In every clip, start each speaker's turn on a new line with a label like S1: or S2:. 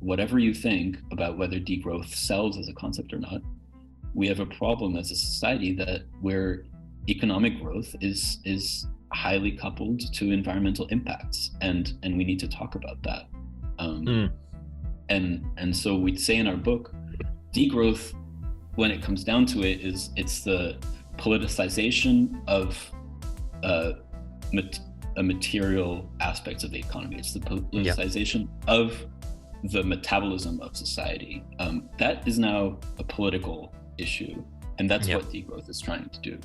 S1: whatever you think about whether degrowth sells as a concept or not, we have a problem as a society that where economic growth is highly coupled to environmental impacts, and we need to talk about that. And so we'd say in our book, degrowth, when it comes down to it, it's the politicization of material aspects of the economy. It's the politicization of the metabolism of society. That is now a political issue, and that's what degrowth is trying to do.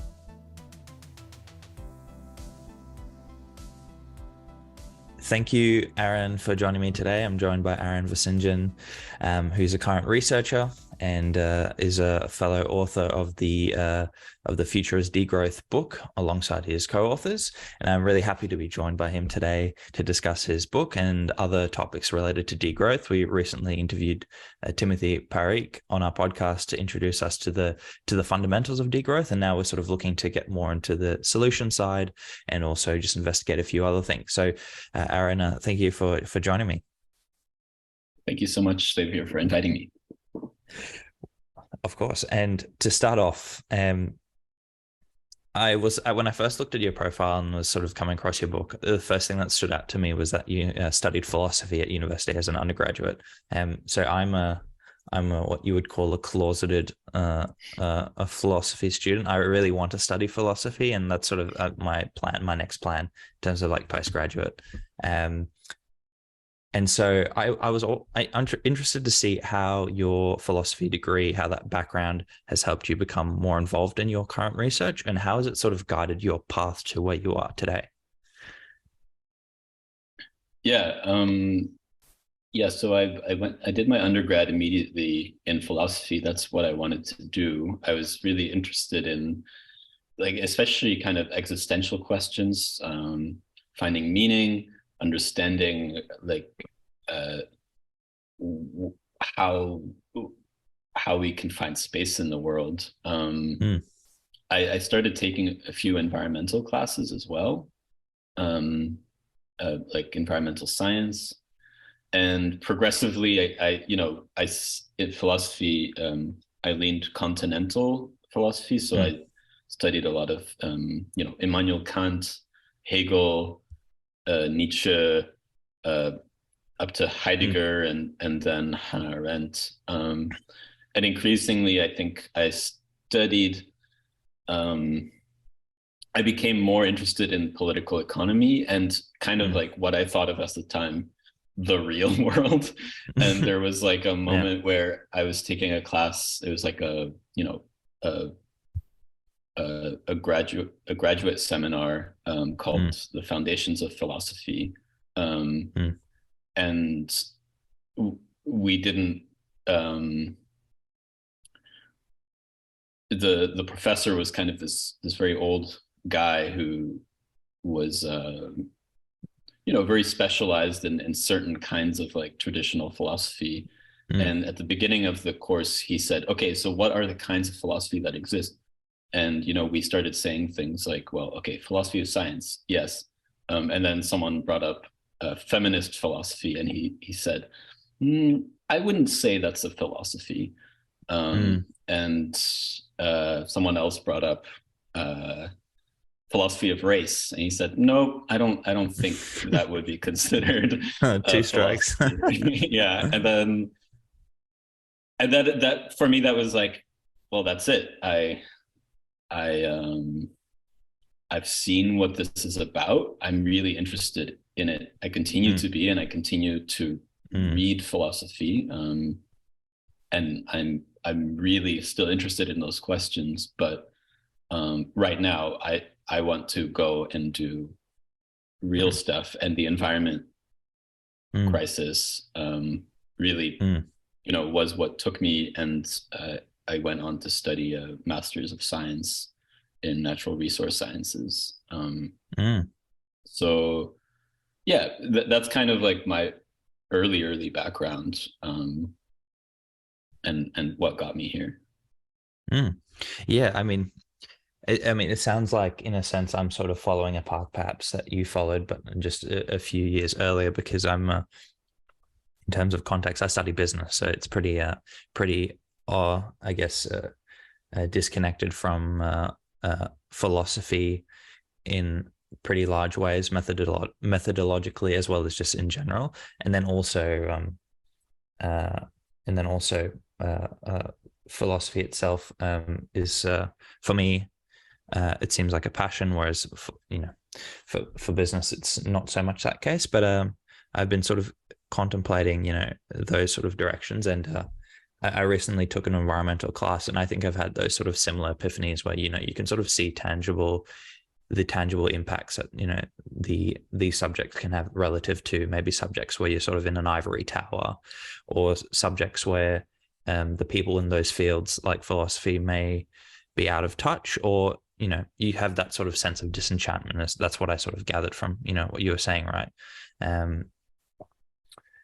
S2: Thank you, Aaron, for joining me today. I'm joined by Aaron Vansintjan, who's a current researcher and is a fellow author of the Future is Degrowth book alongside his co-authors. And I'm really happy to be joined by him today to discuss his book and other topics related to degrowth. We recently interviewed Timothy Parikh on our podcast to introduce us to the fundamentals of degrowth. And now we're sort of looking to get more into the solution side and also just investigate a few other things. So Aaron, thank you for joining me.
S1: Thank you so much, Xavier, for inviting me.
S2: Of course. And to start off, when I first looked at your profile and was sort of coming across your book, the first thing that stood out to me was that you studied philosophy at university as an undergraduate. So I'm a what you would call a closeted a philosophy student. I really want to study philosophy, and that's sort of my next plan in terms of like postgraduate. And so I was interested to see how your philosophy degree, how that background has helped you become more involved in your current research, and how has it sort of guided your path to where you are today?
S1: So I did my undergrad immediately in philosophy. That's what I wanted to do. I was really interested in, like, especially kind of existential questions, finding meaning, understanding like how we can find space in the world. I started taking a few environmental classes as well, like environmental science, and progressively in philosophy I leaned continental philosophy, so I studied a lot of Immanuel Kant, Hegel, Nietzsche, up to Heidegger, and then Hannah Arendt. And increasingly, I think I studied, I became more interested in political economy and kind of like what I thought of as the time, the real world. And there was like a moment where I was taking a class, it was like a graduate seminar called The Foundations of Philosophy. And we didn't, the professor was kind of this very old guy who was, very specialized in certain kinds of like traditional philosophy. And at the beginning of the course, he said, okay, so what are the kinds of philosophy that exist? And, we started saying things like, well, okay, philosophy of science, yes. And then someone brought up feminist philosophy, and he said, I wouldn't say that's a philosophy. And someone else brought up philosophy of race, and he said, no, I don't think that would be considered
S2: two strikes.
S1: Yeah. And that for me, that was like, well, that's it. I've seen what this is about. I'm really interested in it. I continue to be, and I continue to read philosophy. And I'm really still interested in those questions. But right now, I want to go and do real stuff, and the environment crisis really, was what took me. And I went on to study a Master's of Science in Natural Resource Sciences. So yeah, that's kind of like my early background, and what got me here.
S2: Yeah, I mean, it sounds like, in a sense, I'm sort of following a path perhaps that you followed, but just a few years earlier, because I'm in terms of context, I study business, so it's pretty, I guess, disconnected from philosophy in pretty large ways, methodologically as well as just in general, and then also philosophy itself is for me. It seems like a passion, whereas for business, it's not so much that case. But I've been sort of contemplating, those sort of directions, and I recently took an environmental class, and I think I've had those sort of similar epiphanies where you can sort of see the tangible impacts that these subjects can have relative to maybe subjects where you're sort of in an ivory tower, or subjects where the people in those fields like philosophy may be out of touch, or you have that sort of sense of disenchantment. That's what I sort of gathered from what you were saying, right?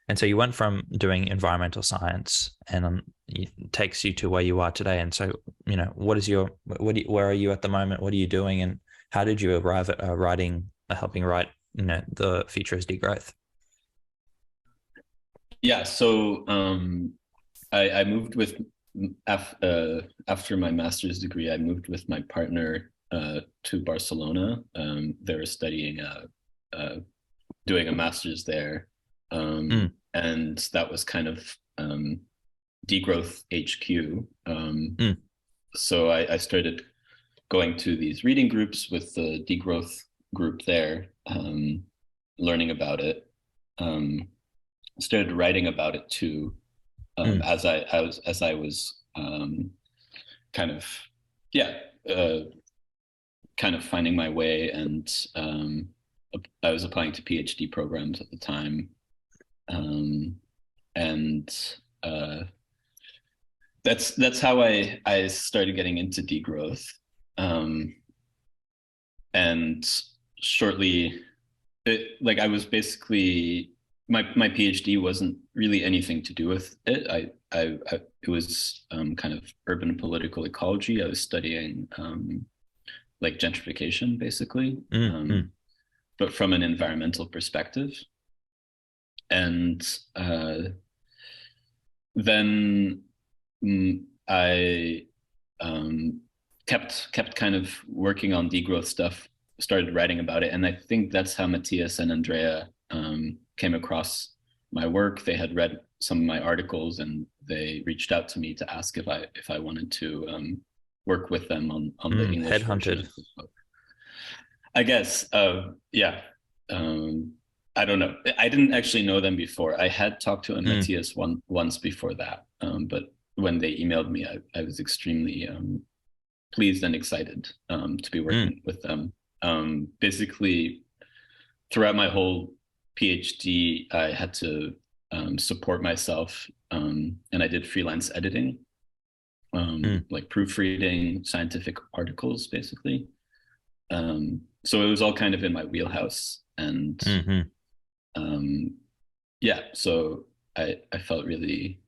S2: And so you went from doing environmental science, and it takes you to where you are today. And so where are you at the moment? What are you doing, and how did you arrive at helping write the future is degrowth?
S1: Yeah, so I moved with after my master's degree. I moved with my partner to Barcelona. They were studying doing a master's there, and that was kind of Degrowth HQ. So I started going to these reading groups with the Degrowth group there, learning about it. Started writing about it too, as I was kind of kind of finding my way, and I was applying to PhD programs at the time, and that's how I started getting into degrowth. And shortly, I was basically my PhD wasn't really anything to do with it. It was kind of urban political ecology. I was studying like gentrification, basically, but from an environmental perspective. And then I kept kind of working on degrowth stuff, started writing about it, and I think that's how Matthias and Andrea came across my work. They had read some of my articles, and they reached out to me to ask if I wanted to work with them on the English version of the book. I guess, yeah. I don't know. I didn't actually know them before. I had talked to Matthias once before that, but when they emailed me, I was extremely pleased and excited to be working with them. Basically, throughout my whole PhD, I had to support myself, and I did freelance editing, like proofreading scientific articles, basically. So it was all kind of in my wheelhouse, and yeah, so I felt really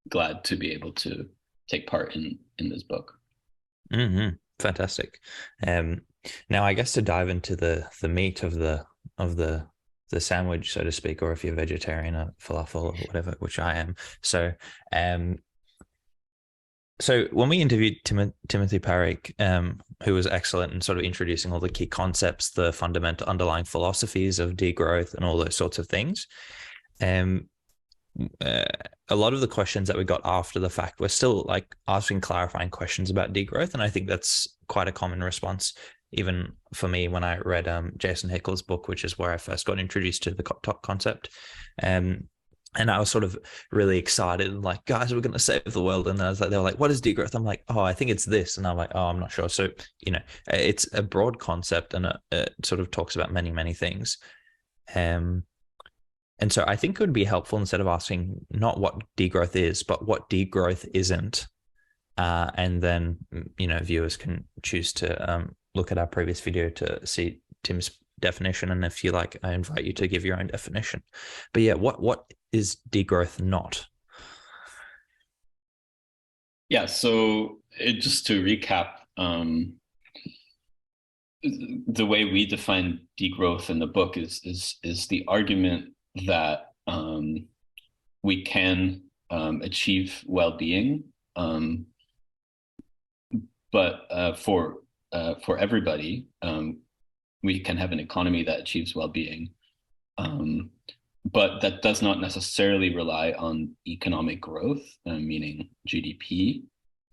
S1: glad to be able to take part in this book.
S2: Fantastic. Now, I guess to dive into the meat of the sandwich, so to speak, or if you're vegetarian, or falafel or whatever, which I am. So when we interviewed Timothy Parrick, who was excellent in sort of introducing all the key concepts, the fundamental underlying philosophies of degrowth and all those sorts of things, a lot of the questions that we got after the fact were still like asking clarifying questions about degrowth. And I think that's quite a common response, even for me, when I read Jason Hickel's book, which is where I first got introduced to the top concept. And I was sort of really excited, like, guys, we're going to save the world. And I was like, they were like, what is degrowth? I'm like, oh, I think it's this. And I'm like, oh, I'm not sure. So, it's a broad concept, and it sort of talks about many, many things. And so I think it would be helpful, instead of asking not what degrowth is, but what degrowth isn't. And then, viewers can choose to look at our previous video to see Tim's definition. And if you like, I invite you to give your own definition. But yeah, what is degrowth not?
S1: Yeah, so just to recap, the way we define degrowth in the book is the argument that we can achieve well-being, but for everybody, we can have an economy that achieves well-being, but that does not necessarily rely on economic growth, meaning GDP,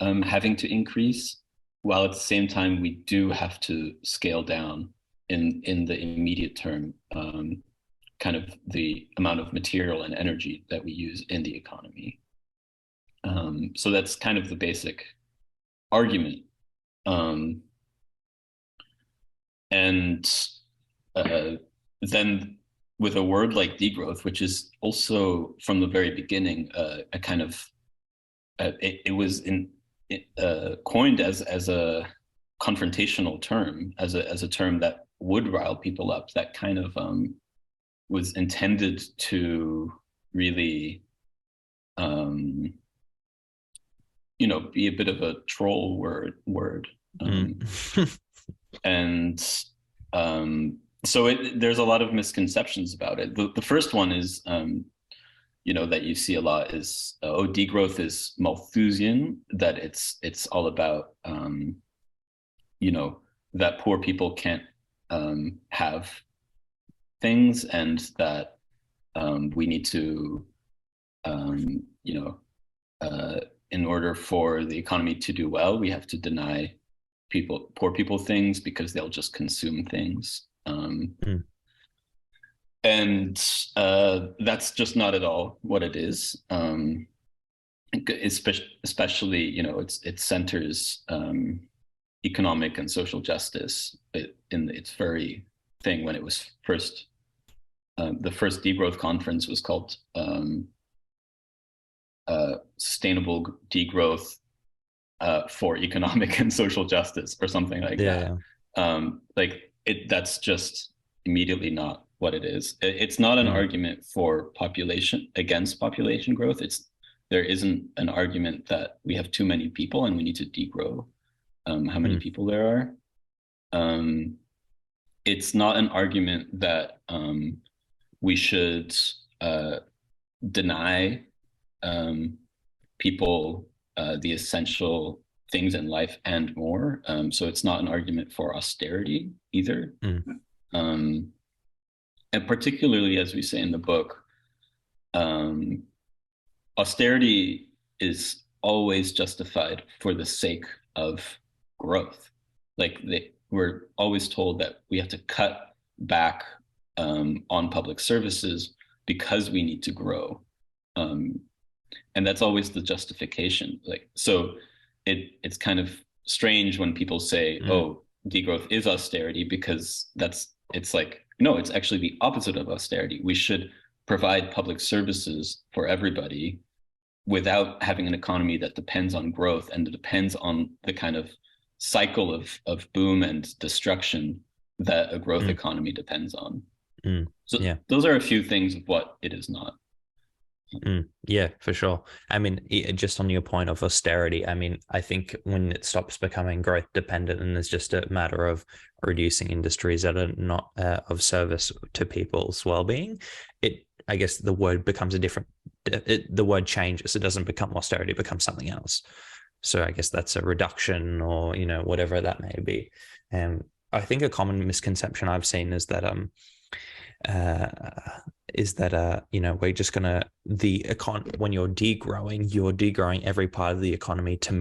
S1: having to increase, while at the same time we do have to scale down in the immediate term, kind of the amount of material and energy that we use in the economy. So that's kind of the basic argument. And then with a word like degrowth, which is also from the very beginning a kind of it was coined as a confrontational term, as a term that would rile people up, that kind of was intended to really be a bit of a troll word. And so there's a lot of misconceptions about it. The first one is, that you see a lot is, degrowth is Malthusian, that it's all about, that poor people can't have things, and that we need to, in order for the economy to do well, we have to deny poor people things because they'll just consume things. And that's just not at all what it is. Especially, it centers economic and social justice in its very thing. When it was first, the first degrowth conference was called Sustainable Degrowth for Economic and Social Justice, or something like that. That's just immediately not what it is. It's not an argument for against population growth. There isn't an argument that we have too many people and we need to degrow how many people there are. It's not an argument that we should deny people the essential things in life and more. So it's not an argument for austerity either. And particularly, as we say in the book, austerity is always justified for the sake of growth. We're always told that we have to cut back on public services because we need to grow. And that's always the justification. So it's kind of strange when people say, oh, degrowth is austerity, because it's like, no, it's actually the opposite of austerity. We should provide public services for everybody without having an economy that depends on growth and depends on the kind of cycle of boom and destruction that a growth economy depends on. Those are a few things of what it is not.
S2: Yeah, for sure. I mean, just on your point of austerity, I mean, I think when it stops becoming growth dependent and it's just a matter of reducing industries that are not of service to people's well-being, I guess the word becomes the word changes. It doesn't become austerity, it becomes something else. So I guess that's a reduction, or, whatever that may be. I think a common misconception I've seen is that we're just gonna when you're degrowing every part of the economy to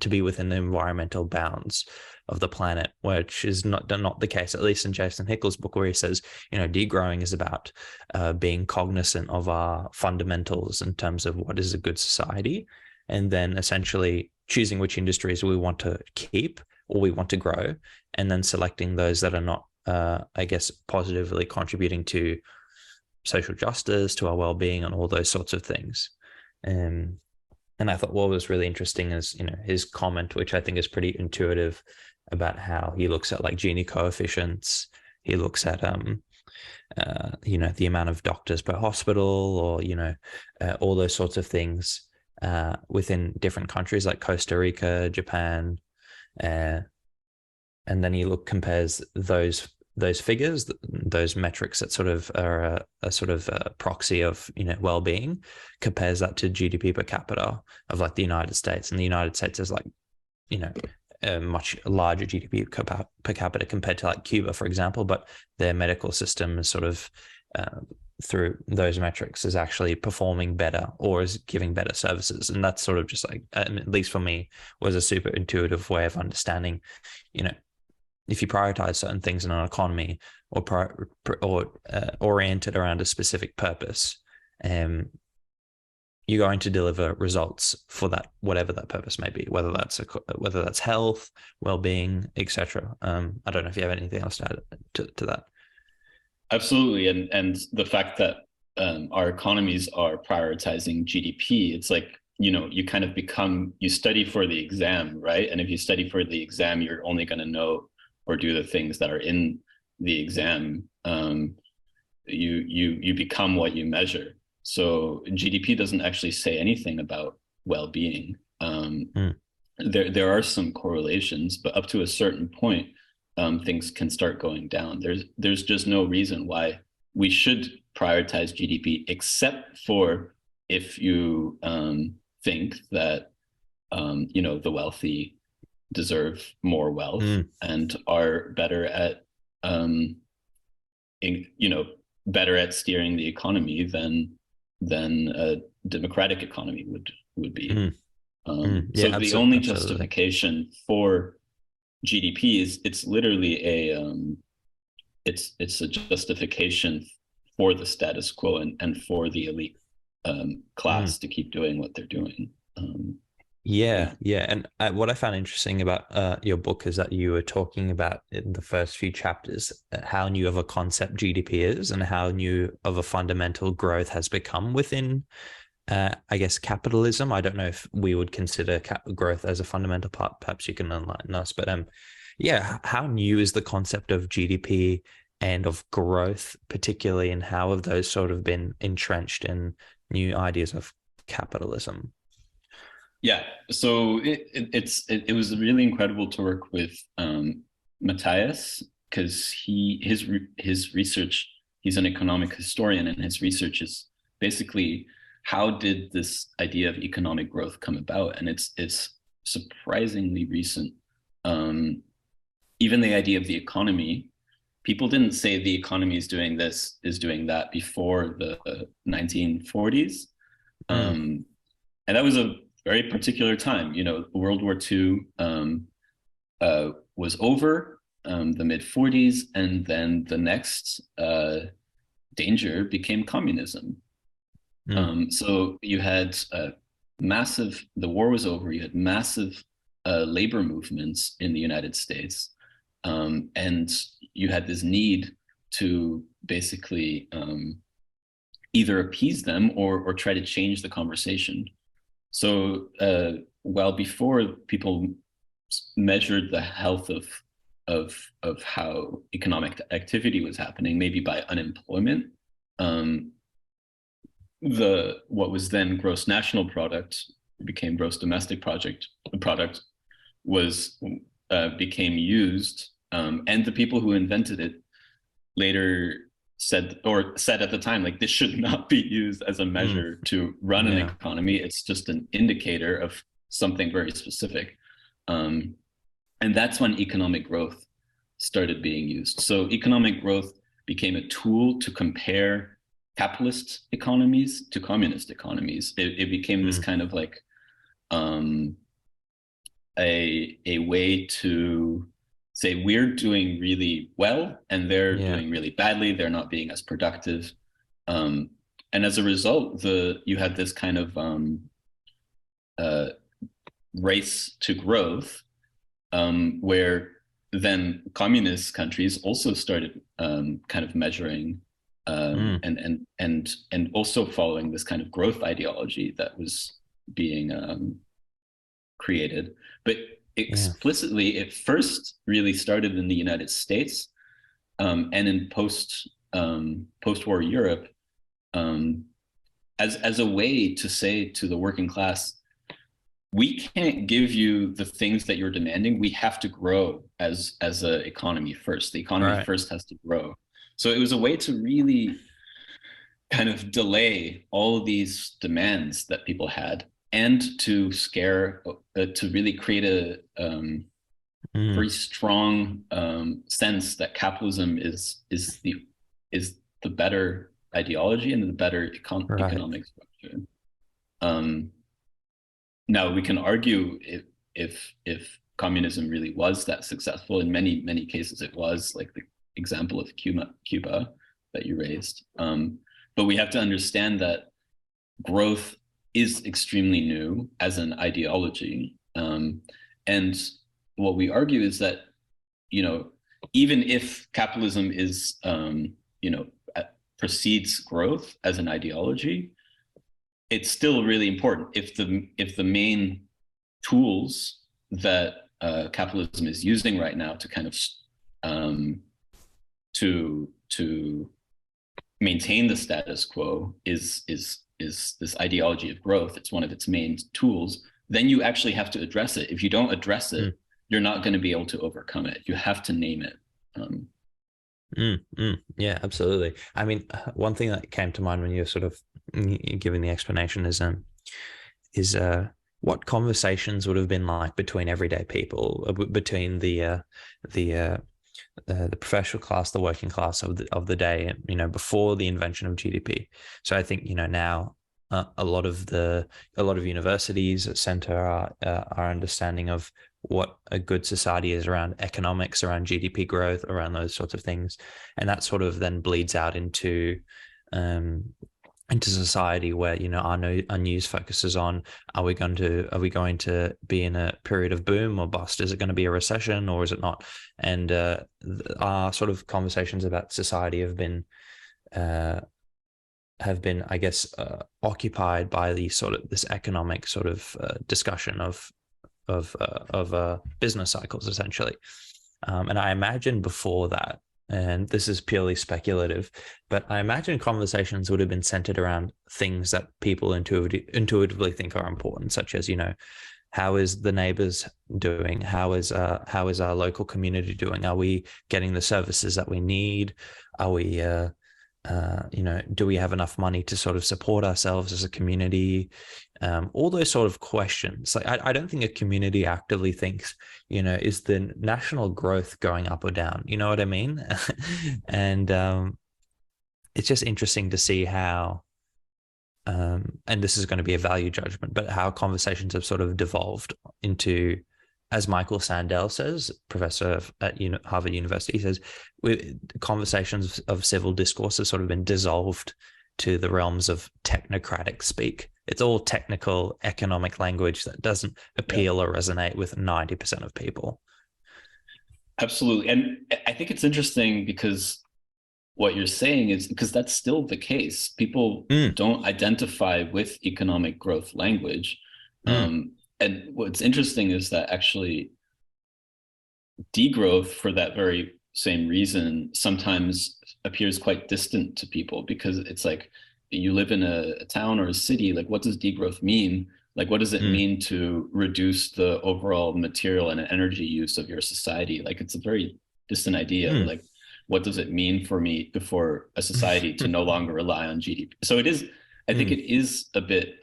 S2: be within the environmental bounds of the planet, which is not the case, at least in Jason Hickel's book, where he says, degrowing is about being cognizant of our fundamentals in terms of what is a good society, and then essentially choosing which industries we want to keep or we want to grow, and then selecting those that are not I guess positively contributing to social justice, to our well-being, and all those sorts of things. And I thought what was really interesting is, his comment, which I think is pretty intuitive, about how he looks at Gini coefficients. He looks at the amount of doctors per hospital, or all those sorts of things within different countries like Costa Rica, Japan, and then he compares those those figures, those metrics that sort of are a sort of a proxy of, you know, well-being, compares that to GDP per capita of like the United States. And the United States is like, you know, a much larger GDP per capita compared to like Cuba, for example, but their medical system is sort of through those metrics is actually performing better or is giving better services. And that's sort of just like, at least for me, was a super intuitive way of understanding, you know, if you prioritize certain things in an economy or oriented around a specific purpose, you're going to deliver results for that, whatever that purpose may be, whether that's health, well-being, etc. I don't know if you have anything else to add to that.
S1: Absolutely, and the fact that our economies are prioritizing GDP, it's like, you know, you kind of you study for the exam, right? And if you study for the exam, you're only going to know or do the things that are in the exam. You become what you measure. So GDP doesn't actually say anything about well-being. There are some correlations, but up to a certain point, things can start going down. There's just no reason why we should prioritize GDP, except for if you think that you know, the wealthy deserve more wealth and are better at you know, better at steering the economy than a democratic economy would be.
S2: Yeah,
S1: so the only justification for GDP is it's literally it's a justification for the status quo and for the elite class to keep doing what they're doing.
S2: Yeah. And what I found interesting about your book is that you were talking about in the first few chapters how new of a concept GDP is and how new of a fundamental growth has become within, I guess, capitalism. I don't know if we would consider growth as a fundamental part. Perhaps you can enlighten us. But yeah, how new is the concept of GDP and of growth, particularly, and how have those sort of been entrenched in new ideas of capitalism?
S1: Yeah, so it was really incredible to work with Matthias, because his research, he's an economic historian, and his research is basically how did this idea of economic growth come about, and it's surprisingly recent. Even the idea of the economy, people didn't say the economy is doing this, is doing that before the 1940s, and that was a very particular time. You know, World War II was over, the mid-40s, and then the next danger became communism. So you had the war was over, you had massive labor movements in the United States, and you had this need to basically either appease them or try to change the conversation. So while before people measured the health of how economic activity was happening, maybe by unemployment, what was then gross national product became gross domestic product became used, and the people who invented it later said at the time, like, this should not be used as a measure to run an economy. It's just an indicator of something very specific. And that's when economic growth started being used. So economic growth became a tool to compare capitalist economies to communist economies. It became this kind of like a way to say we're doing really well and they're doing really badly. They're not being as productive. And as a result, you had this kind of race to growth, where then communist countries also started kind of measuring and also following this kind of growth ideology that was being created. But explicitly, it first really started in the United States, and in post-war Europe, as a way to say to the working class, we can't give you the things that you're demanding. We have to grow as an economy first. The economy
S2: Right.
S1: first has to grow. So it was a way to really kind of delay all of these demands that people had, and to to really create a very strong sense that capitalism is the better ideology and the better
S2: Right.
S1: economic structure. Now we can argue if communism really was that successful. In many cases, it was, like the example of Cuba that you raised. But we have to understand that growth is extremely new as an ideology, and what we argue is that, even if capitalism is precedes growth as an ideology, it's still really important. If the main tools that capitalism is using right now to kind of to maintain the status quo is this ideology of growth, it's one of its main tools, then you actually have to address it. If you don't address it, you're not going to be able to overcome it. You have to name it.
S2: Yeah, absolutely. I mean, one thing that came to mind when you're sort of giving the explanation is what conversations would have been like between everyday people, between the professional class, the working class of the day, before the invention of GDP. So I think now a lot of universities center our understanding of what a good society is around economics, around GDP growth, around those sorts of things, and that sort of then bleeds out into society, where our news focuses on, are we going to be in a period of boom or bust? Is it going to be a recession or is it not? And our sort of conversations about society have been I guess occupied by this economic sort of discussion of business cycles, essentially. And I imagine before that, and this is purely speculative, but I imagine conversations would have been centered around things that people intuitively think are important, such as, how is the neighbors doing? How is our local community doing? Are we getting the services that we need? Are we, do we have enough money to sort of support ourselves as a community? All those sort of questions. Like, I don't think a community actively thinks, is the national growth going up or down? You know what I mean? And it's just interesting to see how, and this is going to be a value judgment, but how conversations have sort of devolved into, as Michael Sandel says, professor at Harvard University, says, conversations of civil discourse have sort of been dissolved to the realms of technocratic speak. It's all technical economic language that doesn't appeal or resonate with 90% of people.
S1: Absolutely. And I think it's interesting because what you're saying is, because that's still the case. People don't identify with economic growth language. And what's interesting is that actually degrowth, for that very same reason, sometimes appears quite distant to people, because it's like, you live in a town or a city, like, what does degrowth mean? Like, what does it mean to reduce the overall material and energy use of your society? Like, it's a very distant idea. Like, what does it mean for a society to no longer rely on GDP? So it is, I think it is a bit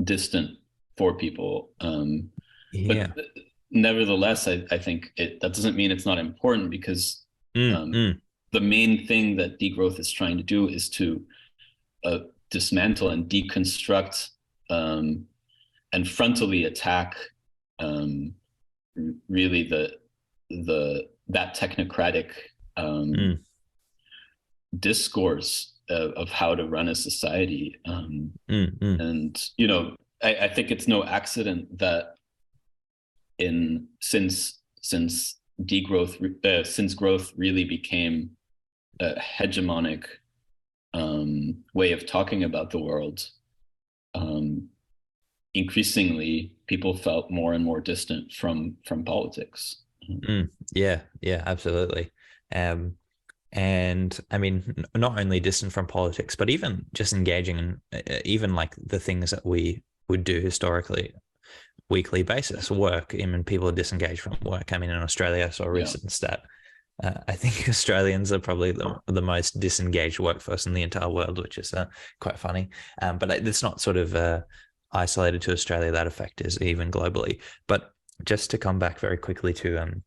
S1: distant for people. But nevertheless, I think that doesn't mean it's not important, because the main thing that degrowth is trying to do is to dismantle and deconstruct and frontally attack really that technocratic discourse of how to run a society. And I think it's no accident that since growth really became a hegemonic way of talking about the world, increasingly people felt more and more distant from politics.
S2: Yeah, absolutely. And I mean, not only distant from politics, but even just engaging in even like the things that we would do historically, weekly basis work. I mean, people are disengaged from work. I mean, in Australia, I saw a recent stat. I think Australians are probably the most disengaged workforce in the entire world, which is quite funny. But it's not sort of isolated to Australia. That effect is even globally. But just to come back very quickly to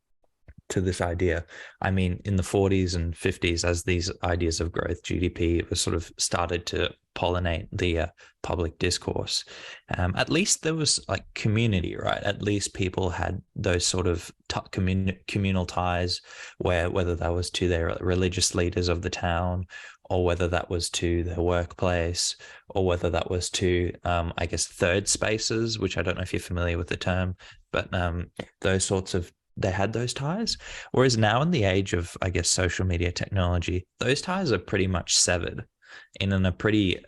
S2: this idea, I mean, in the 40s and 50s, as these ideas of growth, GDP was sort of started to pollinate the public discourse, at least there was like community, right? At least people had those sort of communal ties, whether that was to their religious leaders of the town, or whether that was to their workplace, or whether that was to, I guess, third spaces, which I don't know if you're familiar with the term, but those sorts of, they had those ties. Whereas now, in the age of, I guess, social media technology, those ties are pretty much severed in a pretty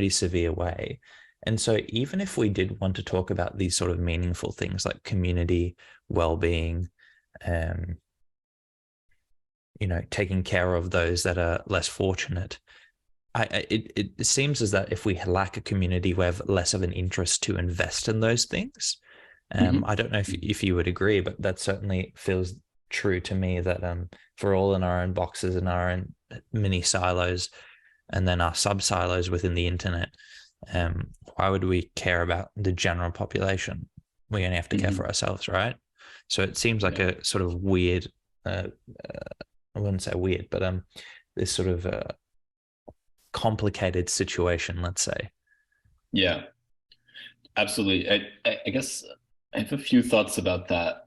S2: severe way. And so even if we did want to talk about these sort of meaningful things like community, well-being, taking care of those that are less fortunate, it seems as that if we lack a community, we have less of an interest to invest in those things. I don't know if you would agree, but that certainly feels true to me, that for all in our own boxes and our own mini silos, and then our sub silos within the internet, why would we care about the general population? We only have to care for ourselves, right? So it seems like a sort of weird, I wouldn't say weird, but this sort of complicated situation, let's say.
S1: Yeah, absolutely. I guess I have a few thoughts about that.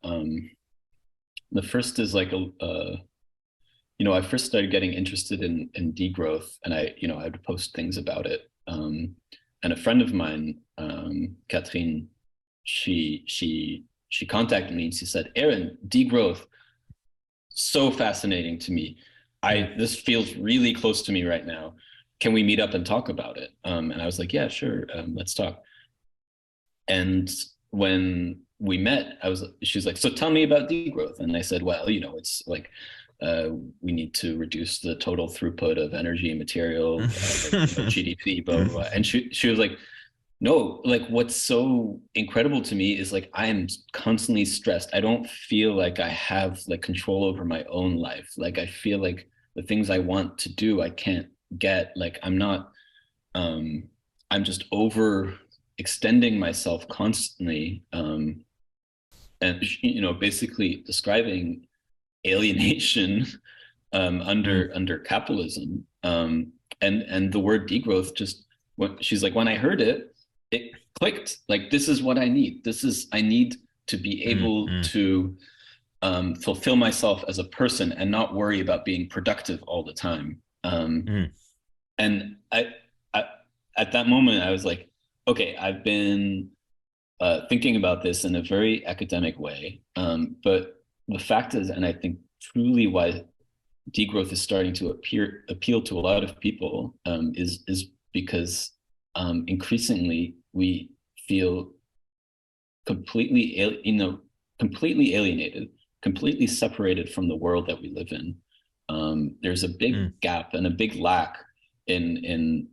S1: The first is like I first started getting interested in degrowth, and I would post things about it. And a friend of mine, Catherine, she contacted me and she said, "Aaron, degrowth, so fascinating to me. This feels really close to me right now. Can we meet up and talk about it?" And I was like, "Yeah, sure. Let's talk." And when we met, she was like, "So tell me about degrowth." And I said, "Well, it's like, we need to reduce the total throughput of energy and material, GDP, blah, blah, blah." And she was like, "No, like what's so incredible to me is like, I am constantly stressed. I don't feel like I have like control over my own life. Like I feel like the things I want to do, I can't get. Like I'm not, I'm just over extending myself constantly." And basically describing alienation under capitalism. And the word degrowth just, she's like, when I heard it, it clicked. Like, this is what I need. I need to be able to fulfill myself as a person and not worry about being productive all the time. And I at that moment, I was like, okay, I've been thinking about this in a very academic way. But the fact is, and I think truly why degrowth is starting to appeal to a lot of people, is because increasingly we feel completely alienated, completely separated from the world that we live in. There's a big gap and a big lack in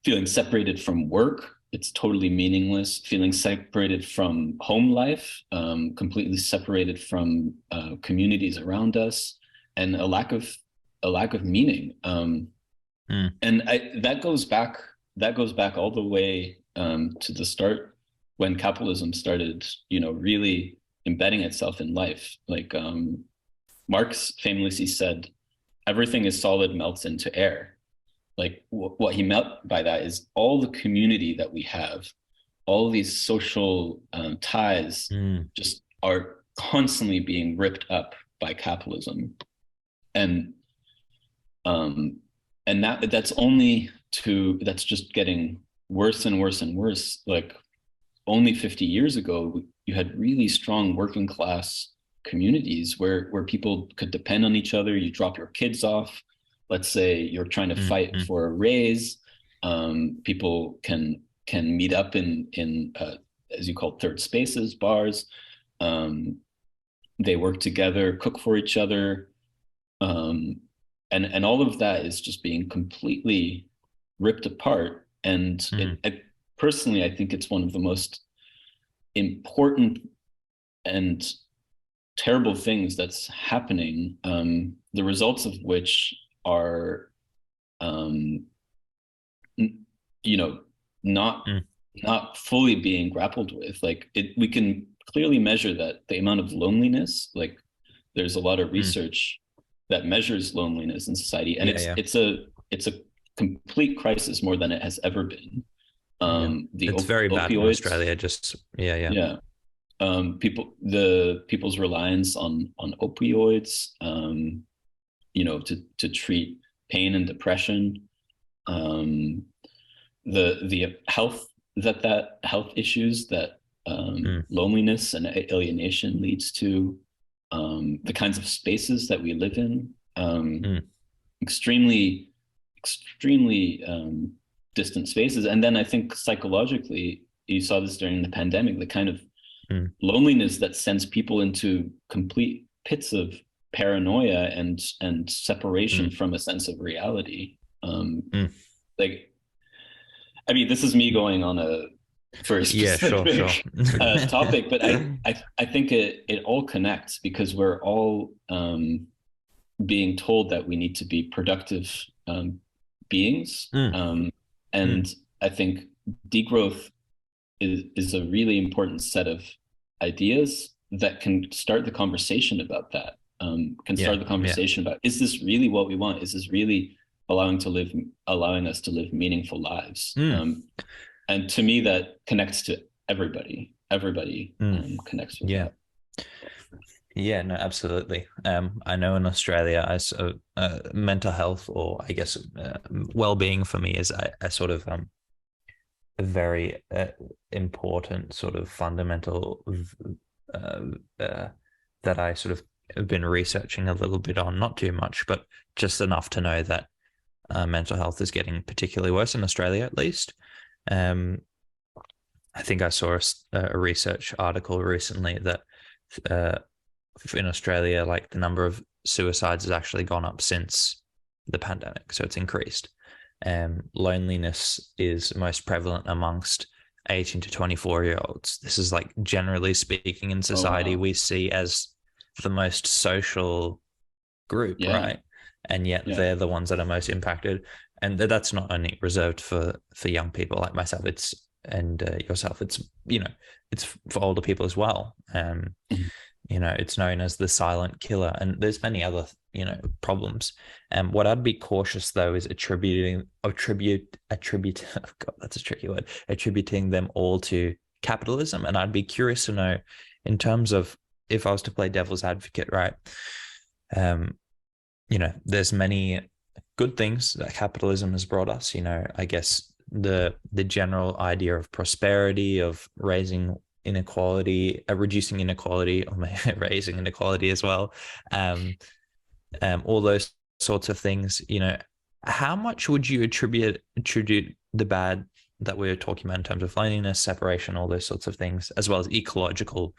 S1: feeling separated from work. It's totally meaningless. Feeling separated from home life, completely separated from communities around us, and a lack of meaning. And that goes back all the way to the start, when capitalism started, really embedding itself in life. Like Marx famously said, "Everything is solid melts into air." Like what he meant by that is all the community that we have, all these social ties just are constantly being ripped up by capitalism. And that's just getting worse and worse and worse. Like only 50 years ago, you had really strong working class communities where people could depend on each other. You drop your kids off. Let's say you're trying to fight for a raise. People can meet up in as you call it, third spaces, bars. They work together, cook for each other. And all of that is just being completely ripped apart. And personally, I think it's one of the most important and terrible things that's happening, the results of which are, you know, not fully being grappled with. Like we can clearly measure that the amount of loneliness, like there's a lot of research that measures loneliness in society, and it's a complete crisis more than it has ever been.
S2: It's very bad in Australia.
S1: People's reliance on opioids, you know, to treat pain and depression, the health issues that loneliness and alienation leads to, the kinds of spaces that we live in, extremely distant spaces. And then I think psychologically, you saw this during the pandemic, the kind of loneliness that sends people into complete pits of paranoia and separation from a sense of reality. Like, I mean, this is me going on a very specific topic, but I think it all connects, because we're all being told that we need to be productive beings. And I think degrowth is a really important set of ideas that can start the conversation about that. Start the conversation about, is this really what we want? Is this really allowing us to live meaningful lives? And to me, that connects to everybody. Everybody connects with that.
S2: Yeah, no, absolutely. I know in Australia, mental health, or I guess well-being for me is a sort of a very important sort of fundamental that I sort of have been researching a little bit on, not too much, but just enough to know that mental health is getting particularly worse in Australia, at least. I think I saw a research article recently that in Australia, like the number of suicides has actually gone up since the pandemic, so it's increased. Loneliness is most prevalent amongst 18 to 24-year-olds. This is, like, generally speaking in society, we see as the most social group, right? And yet they're the ones that are most impacted. And that's not only reserved for young people like myself, and yourself. It's, you know, it's for older people as well. You know, it's known as the silent killer, and there's many other, you know, problems. And what I'd be cautious though is attributing oh God, that's a tricky word, attributing them all to capitalism. And I'd be curious to know, in terms of, if I was to play devil's advocate, right? You know, there's many good things that capitalism has brought us. You know, I guess the general idea of prosperity, of raising inequality, reducing inequality, or maybe raising inequality as well. All those sorts of things. You know, how much would you attribute the bad that we're talking about in terms of loneliness, separation, all those sorts of things, as well as ecological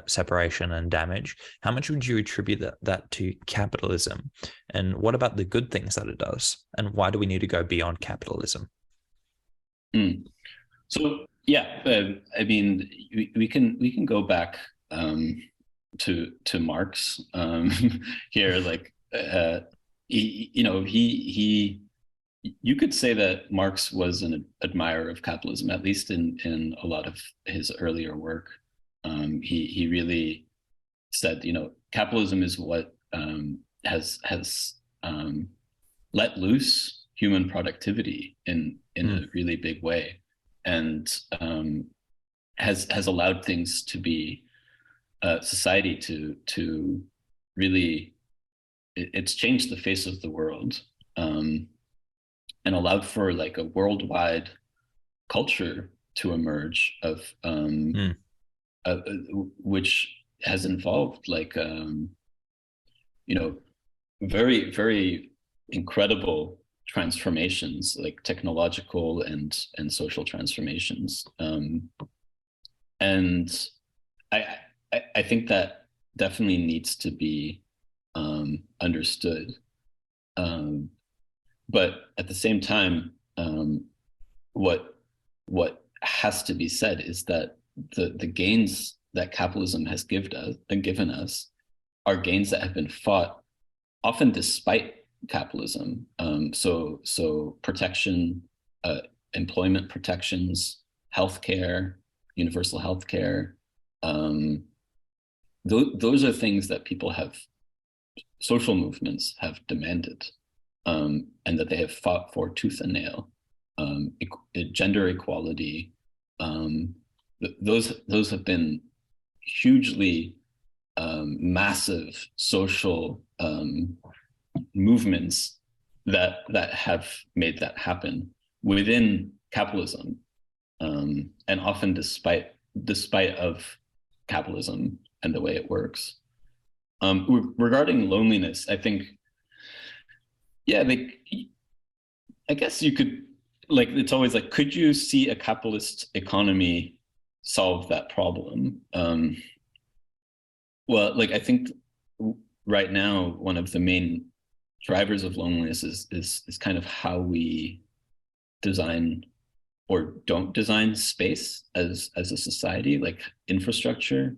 S2: separation and damage? How much would you attribute that to capitalism? And what about the good things that it does? And why do we need to go beyond capitalism?
S1: So I mean, we can go back to Marx here. Like, you could say that Marx was an admirer of capitalism, at least in a lot of his earlier work. He really said, you know, capitalism is what has let loose human productivity in a really big way, and has allowed things to be society to really, it's changed the face of the world, and allowed for like a worldwide culture to emerge of which has involved like very, very incredible transformations, like technological and social transformations, and I think that definitely needs to be understood, but at the same time, what what has to be said is that the gains that capitalism has given us are gains that have been fought often despite capitalism. So protection, employment protections, healthcare, universal healthcare. Those are things that social movements have demanded, and that they have fought for tooth and nail. Gender equality, those have been hugely massive social movements that have made that happen within capitalism, and often despite of capitalism and the way it works. Regarding loneliness, I think, yeah, I guess you could, like, it's always like, could you see a capitalist economy solve that problem? Well, like, I think right now, one of the main drivers of loneliness is kind of how we design or don't design space as a society, like infrastructure.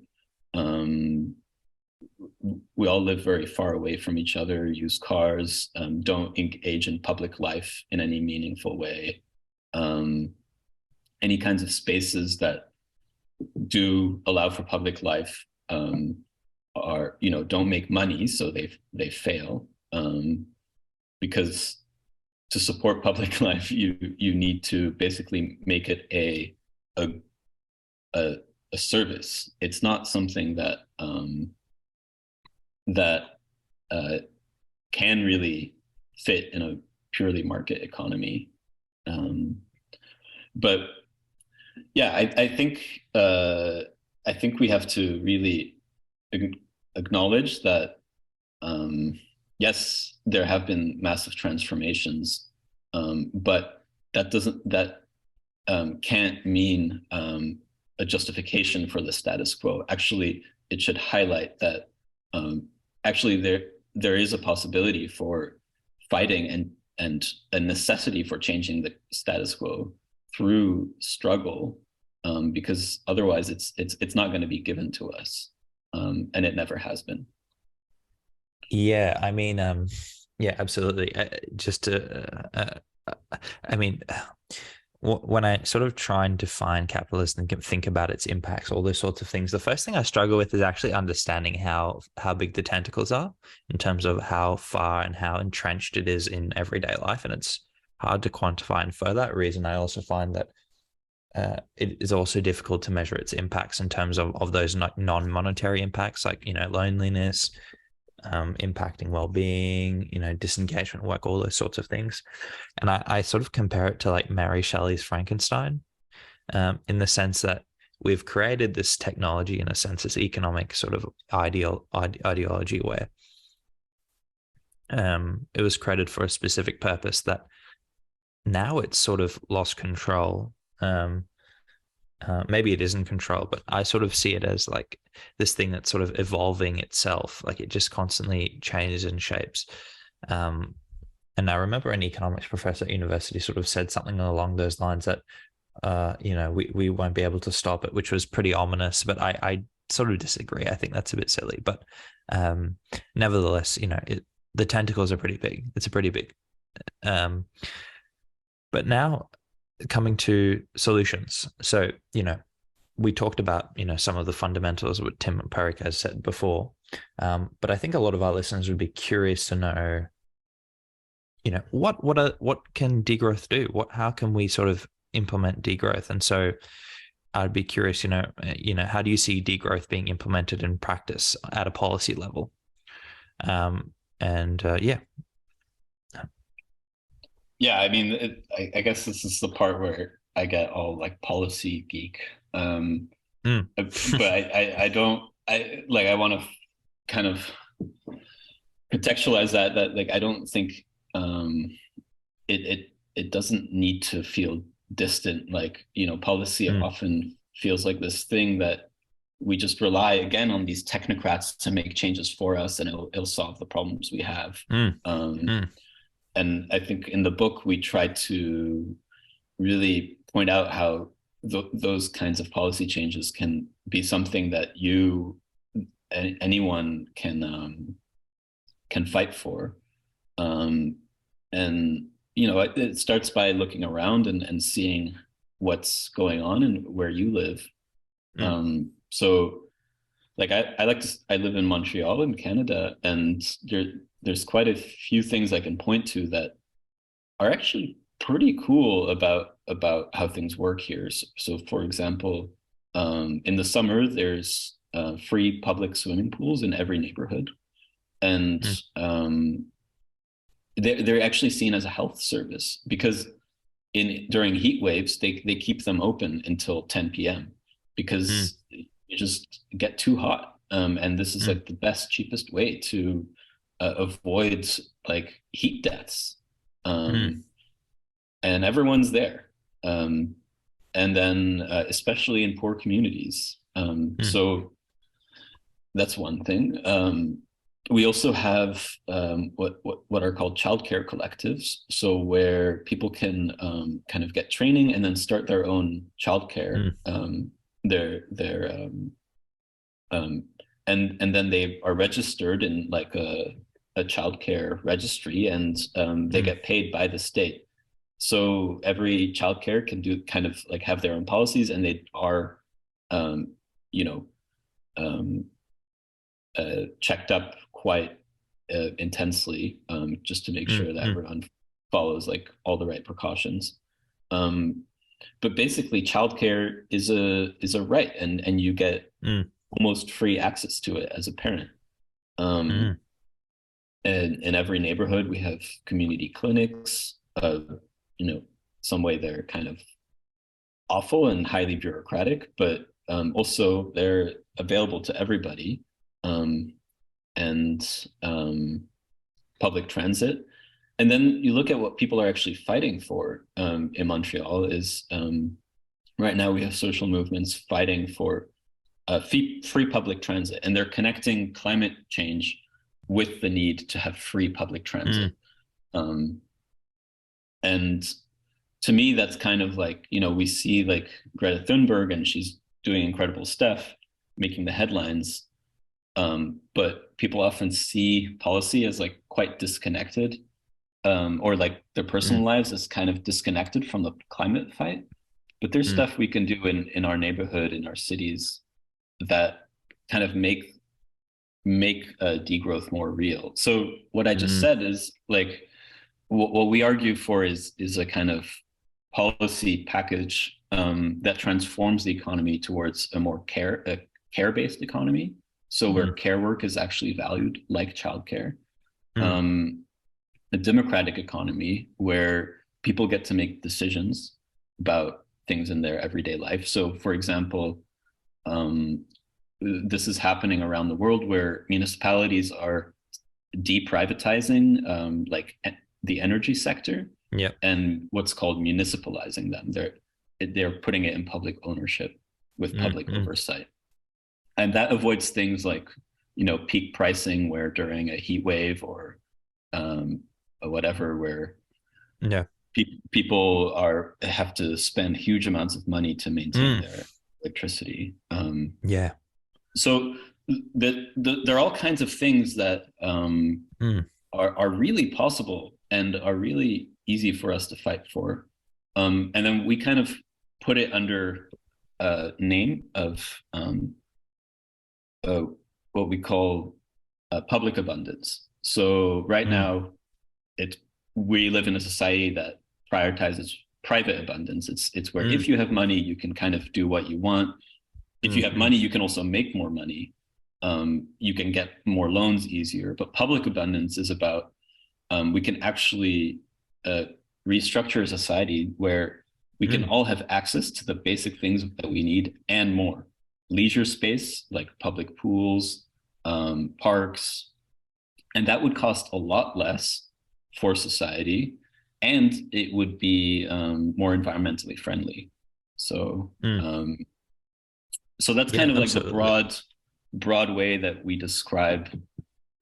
S1: We all live very far away from each other, use cars, don't engage in public life in any meaningful way. Any kinds of spaces that do allow for public life are, don't make money, so they fail, because to support public life, you need to basically make it a service. It's not something that can really fit in a purely market economy. But yeah, I think we have to really acknowledge that, yes, there have been massive transformations, but that can't mean a justification for the status quo. Actually, it should highlight that actually there is a possibility for fighting and a necessity for changing the status quo through struggle, because otherwise it's not going to be given to us, and it never has been.
S2: Yeah, I mean, yeah, absolutely. I mean, when I sort of try and define capitalism and think about its impacts, all those sorts of things, the first thing I struggle with is actually understanding how big the tentacles are in terms of how far and how entrenched it is in everyday life. And it's hard to quantify. And for that reason, I also find that it is also difficult to measure its impacts in terms of those non-monetary impacts, like, loneliness, impacting well-being, disengagement work, all those sorts of things. And I sort of compare it to like Mary Shelley's Frankenstein, in the sense that we've created this technology, in a sense, this economic sort of ideology where it was created for a specific purpose that now it's sort of lost control. Maybe it is in control, but I sort of see it as like this thing that's sort of evolving itself. Like it just constantly changes and shapes. And I remember an economics professor at university sort of said something along those lines that, we won't be able to stop it, which was pretty ominous, but I sort of disagree. I think that's a bit silly, but nevertheless, the tentacles are pretty big. It's a pretty big, but now coming to solutions. So, we talked about, some of the fundamentals of what Tim Perrick has said before. But I think a lot of our listeners would be curious to know, what can degrowth do? How can we sort of implement degrowth? And so I'd be curious, how do you see degrowth being implemented in practice at a policy level? Yeah.
S1: Yeah, I mean, I guess this is the part where I get all like policy geek. But I don't, I want to kind of contextualize that like, I don't think it doesn't need to feel distant. Like, policy often feels like this thing that we just rely again on these technocrats to make changes for us, and it'll solve the problems we have. And I think in the book, we try to really point out how those kinds of policy changes can be something that anyone can fight for. And it starts by looking around and seeing what's going on and where you live. So like I live in Montreal in Canada, and there's quite a few things I can point to that are actually pretty cool about how things work here. So for example, in the summer, there's free public swimming pools in every neighborhood. And they're actually seen as a health service, because during heat waves, they keep them open until 10 p.m. because you just get too hot. And this is like the best, cheapest way to avoid like heat deaths. And everyone's there. And then especially in poor communities. So that's one thing. We also have what are called childcare collectives. So where people can kind of get training and then start their own childcare. And then they are registered in like a childcare registry, and they get paid by the state. So every childcare can do kind of like have their own policies, and they are, checked up quite intensely, just to make sure that everyone follows like all the right precautions. But basically, childcare is a right, and you get almost free access to it as a parent. And in every neighborhood, we have community clinics. Some way they're kind of awful and highly bureaucratic, but also they're available to everybody. And public transit. And then you look at what people are actually fighting for in Montreal is right now we have social movements fighting for free public transit, and they're connecting climate change with the need to have free public transit. And to me, that's kind of like, we see like Greta Thunberg, and she's doing incredible stuff, making the headlines. But people often see policy as like quite disconnected, or like their personal lives as kind of disconnected from the climate fight. But there's stuff we can do in our neighborhood, in our cities, that kind of make degrowth more real. So what I just said is like, what we argue for is a kind of policy package that transforms the economy towards a more care-based economy. So where care work is actually valued, like childcare. A democratic economy where people get to make decisions about things in their everyday life. So for example, this is happening around the world where municipalities are deprivatizing like the energy sector, and what's called municipalizing them. They're putting it in public ownership with public oversight. And that avoids things like, peak pricing, where during a heat wave or whatever, where people have to spend huge amounts of money to maintain their electricity. So there are all kinds of things that are really possible and are really easy for us to fight for. And then we kind of put it under a name of what we call public abundance. So right now, we live in a society that prioritizes private abundance. It's where if you have money, you can kind of do what you want. If you have money, you can also make more money. You can get more loans easier. But public abundance is about we can actually restructure a society where we can all have access to the basic things that we need and more. Leisure space, like public pools, parks, and that would cost a lot less for society, and it would be more environmentally friendly. So, so that's kind of like the broad way that we describe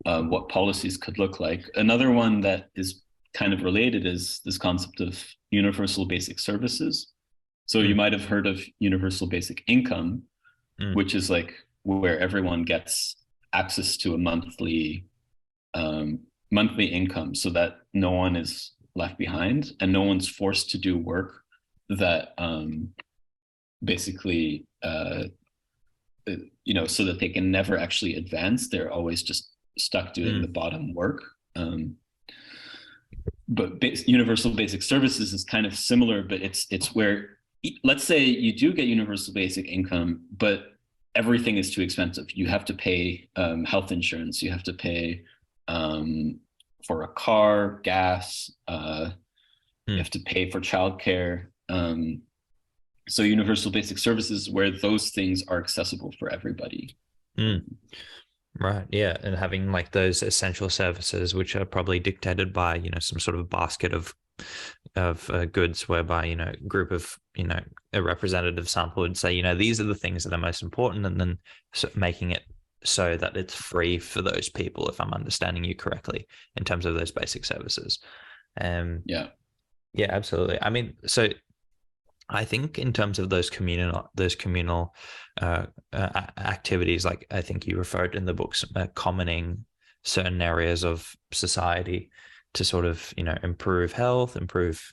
S1: what policies could look like. Another one that is kind of related is this concept of universal basic services. So you might have heard of universal basic income, which is like where everyone gets access to a monthly income, so that no one is left behind and no one's forced to do work that basically so that they can never actually advance. They're always just stuck doing the bottom work. But universal basic services is kind of similar, but it's where, let's say you do get universal basic income, but everything is too expensive. You have to pay health insurance, you have to pay for a car, gas, you have to pay for childcare. So universal basic services where those things are accessible for everybody.
S2: Right. Yeah. And having like those essential services, which are probably dictated by, some sort of basket of goods, whereby, a group of, a representative sample would say, these are the things that are most important, and then making it so that it's free for those people, if I'm understanding you correctly, in terms of those basic services. Yeah, absolutely. I mean, so I think in terms of those communal activities, like I think you referred in the books, commoning certain areas of society to sort of, improve health, improve,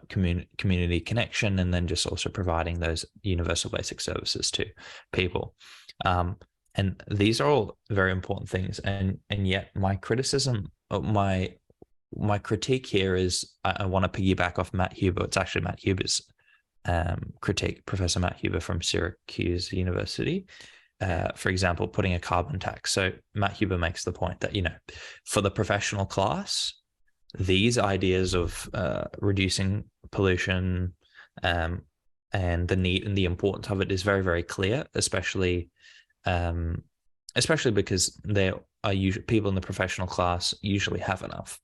S2: community connection, and then just also providing those universal basic services to people. And these are all very important things. And yet my criticism, my critique here is I want to piggyback off Matt Huber. It's actually Matt Huber's critique, Professor Matt Huber from Syracuse University. For example, putting a carbon tax. So Matt Huber makes the point that, for the professional class, these ideas of reducing pollution and the need and the importance of it is very, very clear, especially because there are usually people in the professional class usually have enough,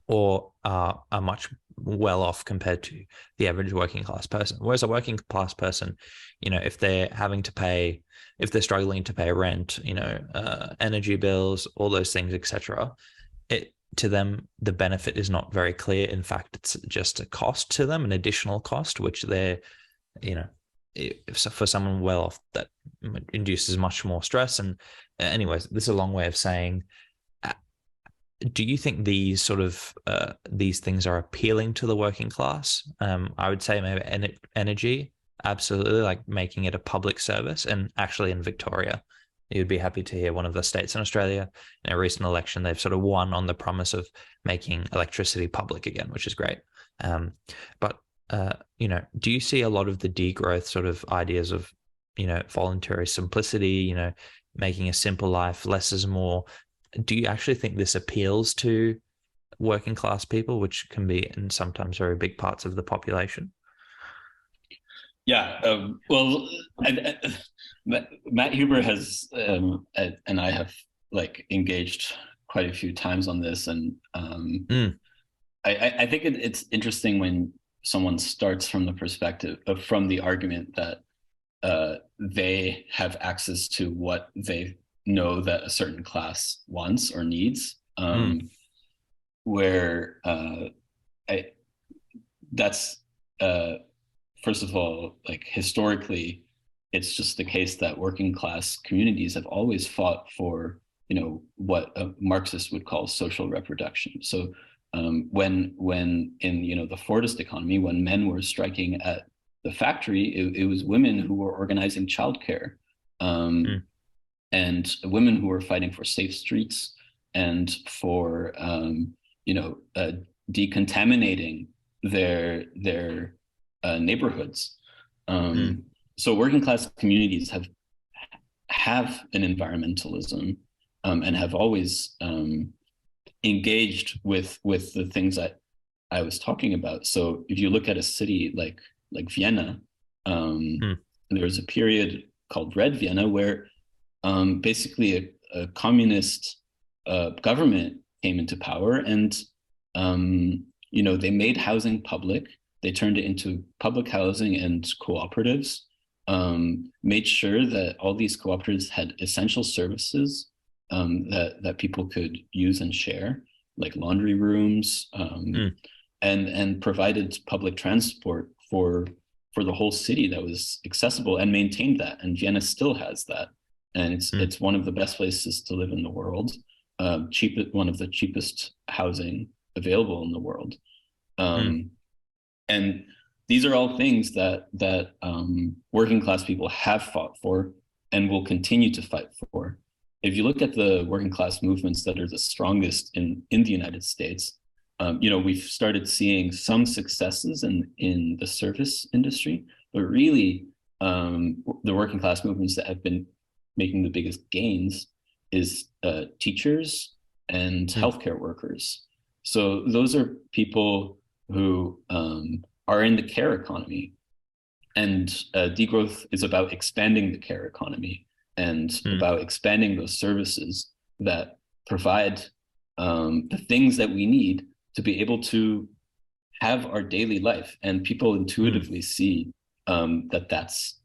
S2: or are much well off compared to the average working class person. Whereas a working class person, if they're struggling to pay rent, energy bills, all those things, etc., to them, the benefit is not very clear. In fact, it's just a cost to them, an additional cost, which they're, for someone well off, that induces much more stress. And anyways, this is a long way of saying, do you think these sort of these things are appealing to the working class? I would say maybe energy, absolutely, like making it a public service. And actually in Victoria, you'd be happy to hear one of the states in Australia, in a recent election, they've sort of won on the promise of making electricity public again, which is great. But do you see a lot of the degrowth sort of ideas of, voluntary simplicity, making a simple life, less is more? Do you actually think this appeals to working class people, which can be in sometimes very big parts of the population?
S1: Yeah, well, Matt Huber has, and I have like engaged quite a few times on this, and I think it's interesting when someone starts from the perspective of, from the argument that they have access to what they know that a certain class wants or needs, where that's first of all, like historically, it's just the case that working class communities have always fought for, what a Marxist would call social reproduction. So when in the Fordist economy, when men were striking at the factory, it was women who were organizing childcare, and women who were fighting for safe streets and for decontaminating their neighborhoods. So working class communities have an environmentalism, and have always engaged with the things that I was talking about. So if you look at a city like Vienna, there was a period called Red Vienna where basically a communist government came into power, and they made housing public. They turned it into public housing and cooperatives, made sure that all these cooperatives had essential services that people could use and share, like laundry rooms, and provided public transport for the whole city that was accessible and maintained that. And Vienna still has that. And it's one of the best places to live in the world. One of the cheapest housing available in the world. And these are all things that working class people have fought for and will continue to fight for. If you look at the working class movements that are the strongest in the United States, we've started seeing some successes in the service industry, but really the working class movements that have been making the biggest gains is teachers and healthcare workers. So those are people who are in the care economy, and degrowth is about expanding the care economy and about expanding those services that provide the things that we need to be able to have our daily life. And people intuitively see that's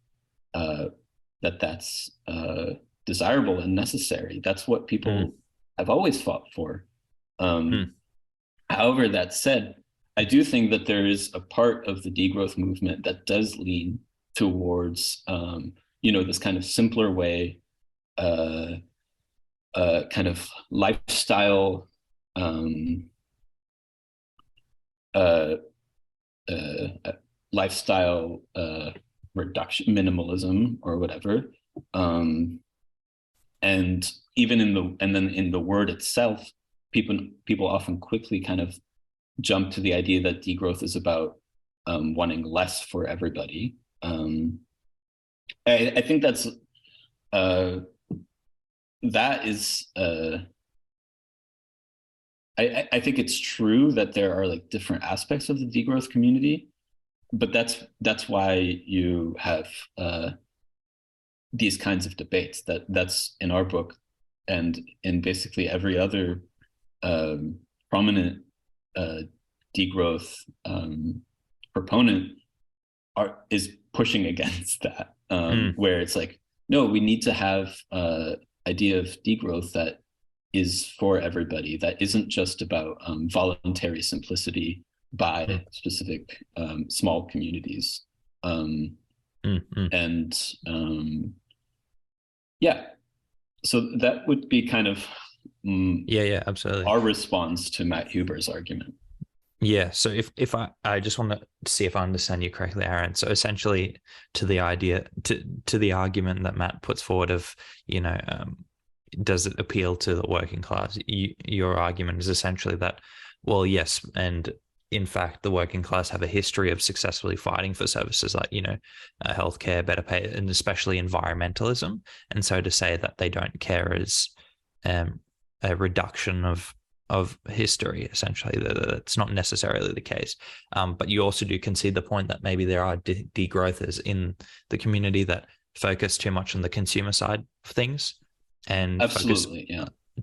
S1: desirable and necessary. That's what people have always fought for. However, that said, I do think that there is a part of the degrowth movement that does lean towards, this kind of simpler way, kind of lifestyle, reduction, minimalism, or whatever. And even in the word itself, people often quickly kind of jump to the idea that degrowth is about wanting less for everybody. I think that's that is. I think it's true that there are like different aspects of the degrowth community, but that's why you have these kinds of debates. That's in our book, and in basically every other prominent degrowth proponent is pushing against that, where it's like, no, we need to have idea of degrowth that is for everybody, that isn't just about voluntary simplicity by specific small communities. And so that would be kind of
S2: absolutely
S1: our response to Matt Huber's argument.
S2: Yeah, so if I just want to see if I understand you correctly, Aaron. So essentially, to the argument that Matt puts forward of, does it appeal to the working class? Your argument is essentially that, well, yes, and in fact, the working class have a history of successfully fighting for services like, healthcare, better pay, and especially environmentalism. And so to say that they don't care is a reduction of history, essentially. That's not necessarily the case. But you also do concede the point that maybe there are degrowthers in the community that focus too much on the consumer side of things and
S1: absolutely,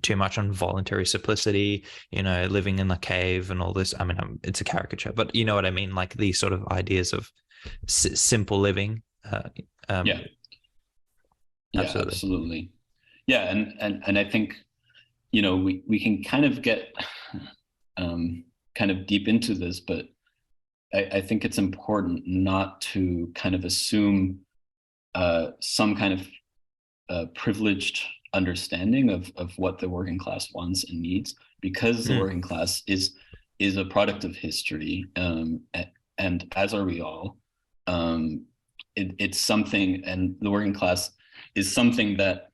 S2: too much on voluntary simplicity, living in the cave and all this. I mean, it's a caricature, but you know what I mean? Like these sort of ideas of simple living.
S1: Absolutely. Yeah. And I think, we can kind of get kind of deep into this, but I think it's important not to kind of assume some kind of privileged understanding of what the working class wants and needs, because the working class is a product of history, and as are we all. It's something, and the working class is something that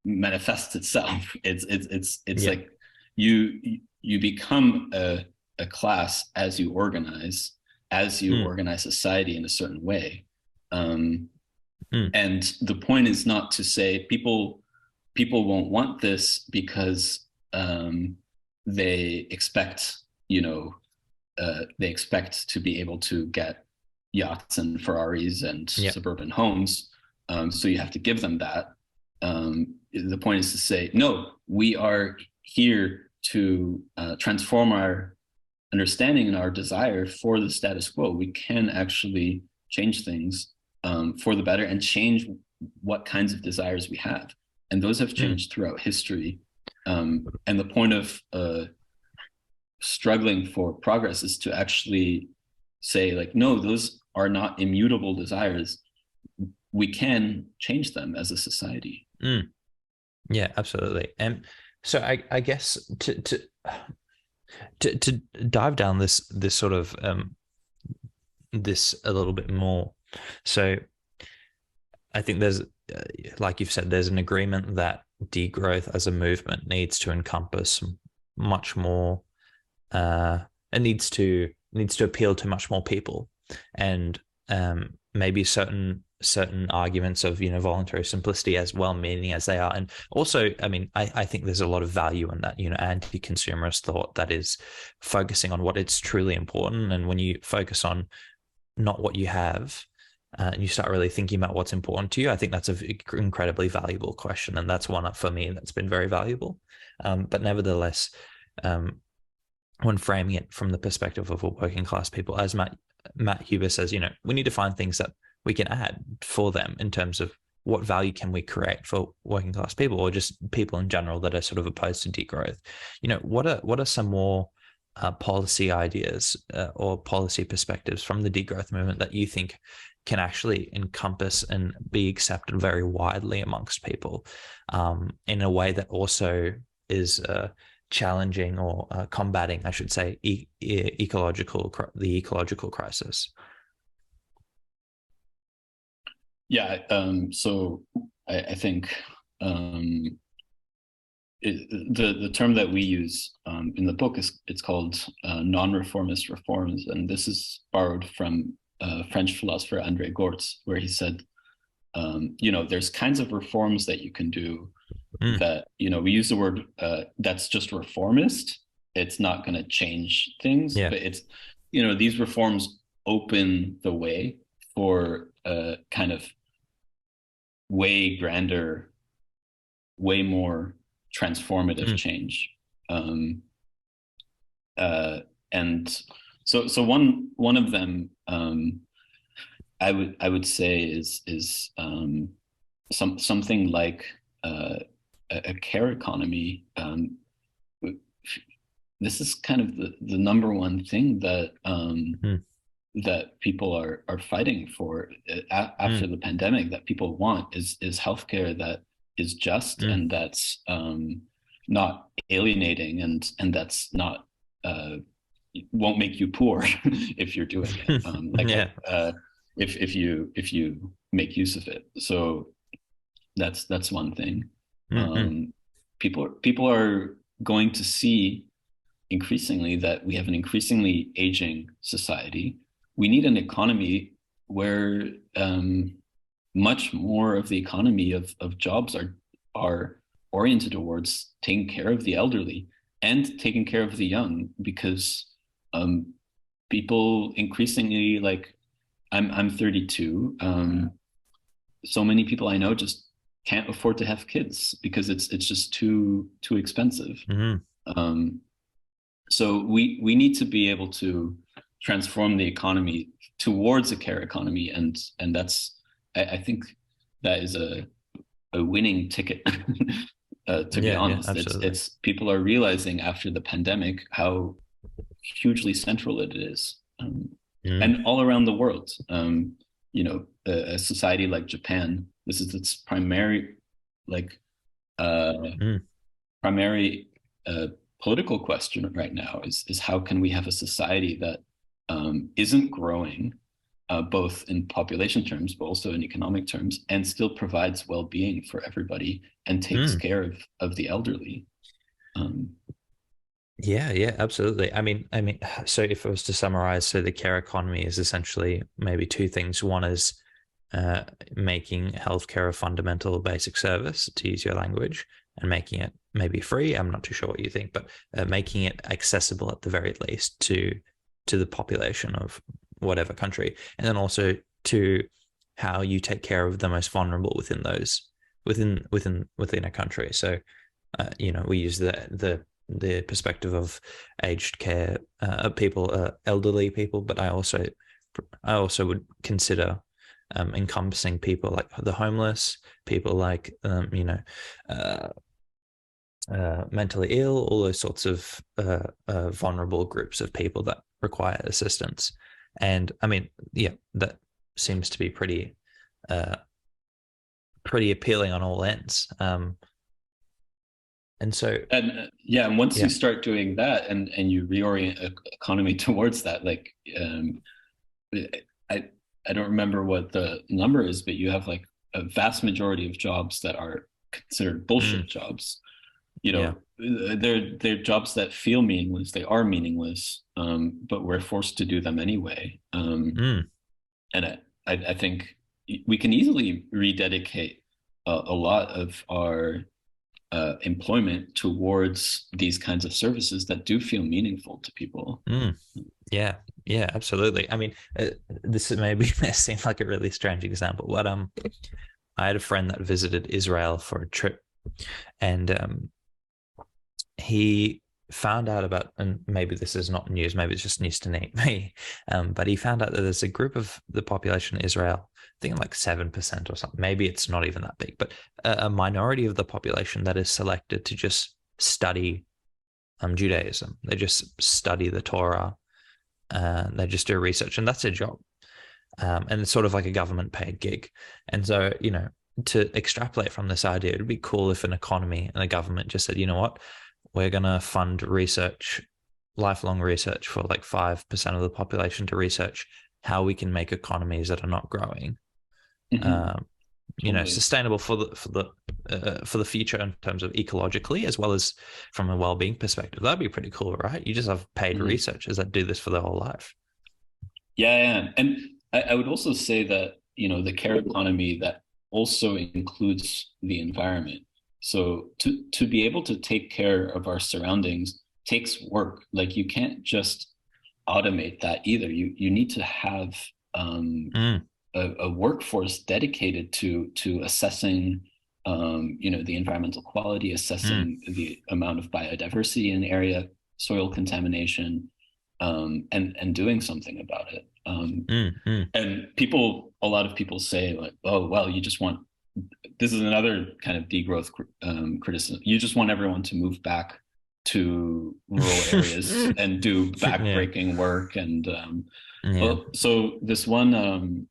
S1: manifests itself. It's like you become a class as you organize society in a certain way. And the point is not to say people won't want this because they expect to be able to get yachts and Ferraris and suburban homes, so you have to give them that. The point is to say, no, we are here to transform our understanding and our desire for the status quo. We can actually change things for the better and change what kinds of desires we have. And those have changed throughout history. And the point of struggling for progress is to actually say like, no, those are not immutable desires. We can change them as a society.
S2: Yeah, absolutely. And so I guess to dive down this sort of this a little bit more. So I think there's, like you've said, there's an agreement that degrowth as a movement needs to encompass much more. It needs to appeal to much more people, and maybe certain arguments of voluntary simplicity, as well-meaning as they are, and also, I mean, I think there's a lot of value in that anti-consumerist thought that is focusing on what it's truly important, and when you focus on not what you have, and you start really thinking about what's important to you, I think that's an incredibly valuable question, and that's one for me that's been very valuable. But nevertheless, when framing it from the perspective of a working class people, as Matt Huber says, we need to find things that we can add for them in terms of what value can we create for working class people, or just people in general that are sort of opposed to degrowth. What are some more policy ideas or policy perspectives from the degrowth movement that you think can actually encompass and be accepted very widely amongst people, in a way that also is challenging or combating, I should say, the ecological crisis?
S1: Yeah. So I think the term that we use in the book it's called non-reformist reforms, and this is borrowed from French philosopher André Gortz, where he said, there's kinds of reforms that you can do that, we use the word that's just reformist. It's not going to change things, but it's, these reforms open the way for a kind of way grander, way more transformative change. And so one of them, I would say is something like a care economy. This is kind of the number one thing that that people are fighting for after the pandemic, that people want is healthcare that is just and that's not alienating and that's not won't make you poor if you're doing it. If you make use of it. So that's one thing. People are going to see increasingly that we have an increasingly aging society. We need an economy where much more of the economy of jobs are oriented towards taking care of the elderly and taking care of the young, because people increasingly, like I'm 32. So many people I know just can't afford to have kids because it's just too expensive. So we need to be able to transform the economy towards a care economy, and that's I think that is a winning ticket. To be honest, it's people are realizing after the pandemic how hugely central it is, and all around the world. A society like Japan, this is its primary political question right now is how can we have a society that isn't growing both in population terms but also in economic terms, and still provides well-being for everybody and takes care of the elderly.
S2: Yeah, absolutely. I mean, so if I was to summarize, so the care economy is essentially maybe two things. One is making healthcare a fundamental basic service, to use your language, and making it maybe free. I'm not too sure what you think, but making it accessible at the very least to the population of whatever country, and then also to how you take care of the most vulnerable within a country. So, we use the perspective of aged care people, elderly people, but I also would consider encompassing people like the homeless, people like mentally ill, all those sorts of vulnerable groups of people that require assistance. And I mean, yeah, that seems to be pretty appealing on all ends. And so,
S1: and once you start doing that, and you reorient economy towards that, like I don't remember what the number is, but you have like a vast majority of jobs that are considered bullshit jobs. They're jobs that feel meaningless. They are meaningless, but we're forced to do them anyway. And I think we can easily rededicate a lot of our employment towards these kinds of services that do feel meaningful to people.
S2: Yeah, absolutely. I mean, this maybe seem like a really strange example, but I had a friend that visited Israel for a trip, and he found out about, and maybe this is not news, maybe it's just news to me, but he found out that there's a group of the population in Israel, I think like 7% or something, maybe it's not even that big, but a minority of the population that is selected to just study Judaism. They just study the Torah, they just do research, and that's their job. And it's sort of like a government paid gig. And so, to extrapolate from this idea, it'd be cool if an economy and a government just said, you know what, we're going to fund research, lifelong research for like 5% of the population to research how we can make economies that are not growing, sustainable for the future in terms of ecologically, as well as from a well-being perspective. That'd be pretty cool, right? You just have paid researchers that do this for their whole life.
S1: Yeah. And I would also say that, the care economy that also includes the environment. So to be able to take care of our surroundings takes work. Like you can't just automate that either. You need to have a workforce dedicated to assessing the environmental quality, assessing the amount of biodiversity in the area, soil contamination, and doing something about it. And a lot of people say like, oh, well, this is another kind of degrowth criticism. You just want everyone to move back to rural areas and do backbreaking work. And so this one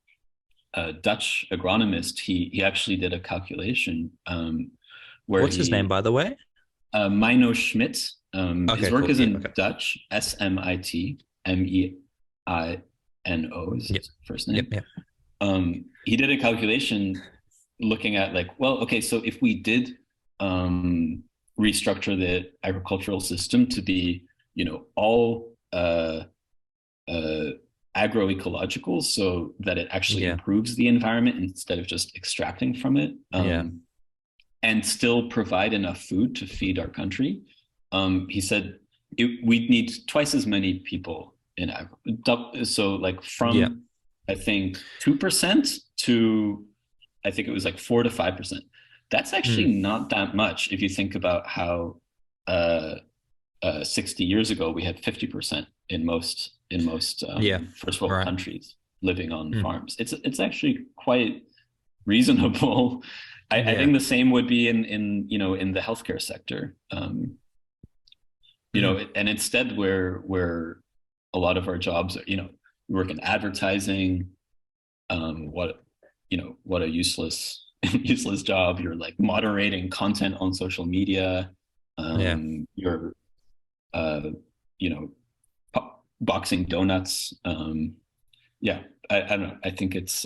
S1: Dutch agronomist, he actually did a calculation where
S2: what's his name, by the way?
S1: Mino Schmidt. His work is in Dutch, SMIT, MEINO is his first name. He did a calculation looking at like, well, okay, so if we did restructure the agricultural system to be, all agroecological, so that it actually improves the environment instead of just extracting from it, and still provide enough food to feed our country. He said we'd need twice as many people in so like from I think 2% to I think it was like 4 to 5%. That's actually not that much if you think about how 60 years ago we had 50% in most first world countries living on farms. It's actually quite reasonable. I think the same would be in the healthcare sector. And instead where a lot of our jobs are, we work in advertising. What a useless job. You're like moderating content on social media. You're boxing donuts. I don't know. I think it's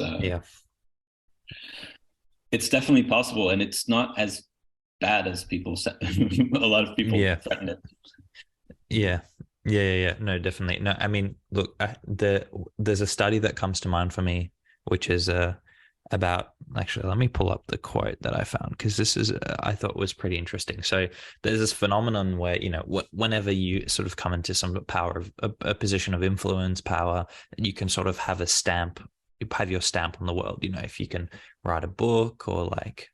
S1: it's definitely possible, and it's not as bad as people say. A lot of people threaten it. No, definitely. No, I mean, look, there's a study that comes to mind for me, which is about, actually, let me pull up the quote that I found, because this is, I thought was pretty interesting. So there's this phenomenon where, whenever you sort of come into some power of a position of influence, power, you can sort of have a stamp, you have your stamp on the world. If you can write a book, or like,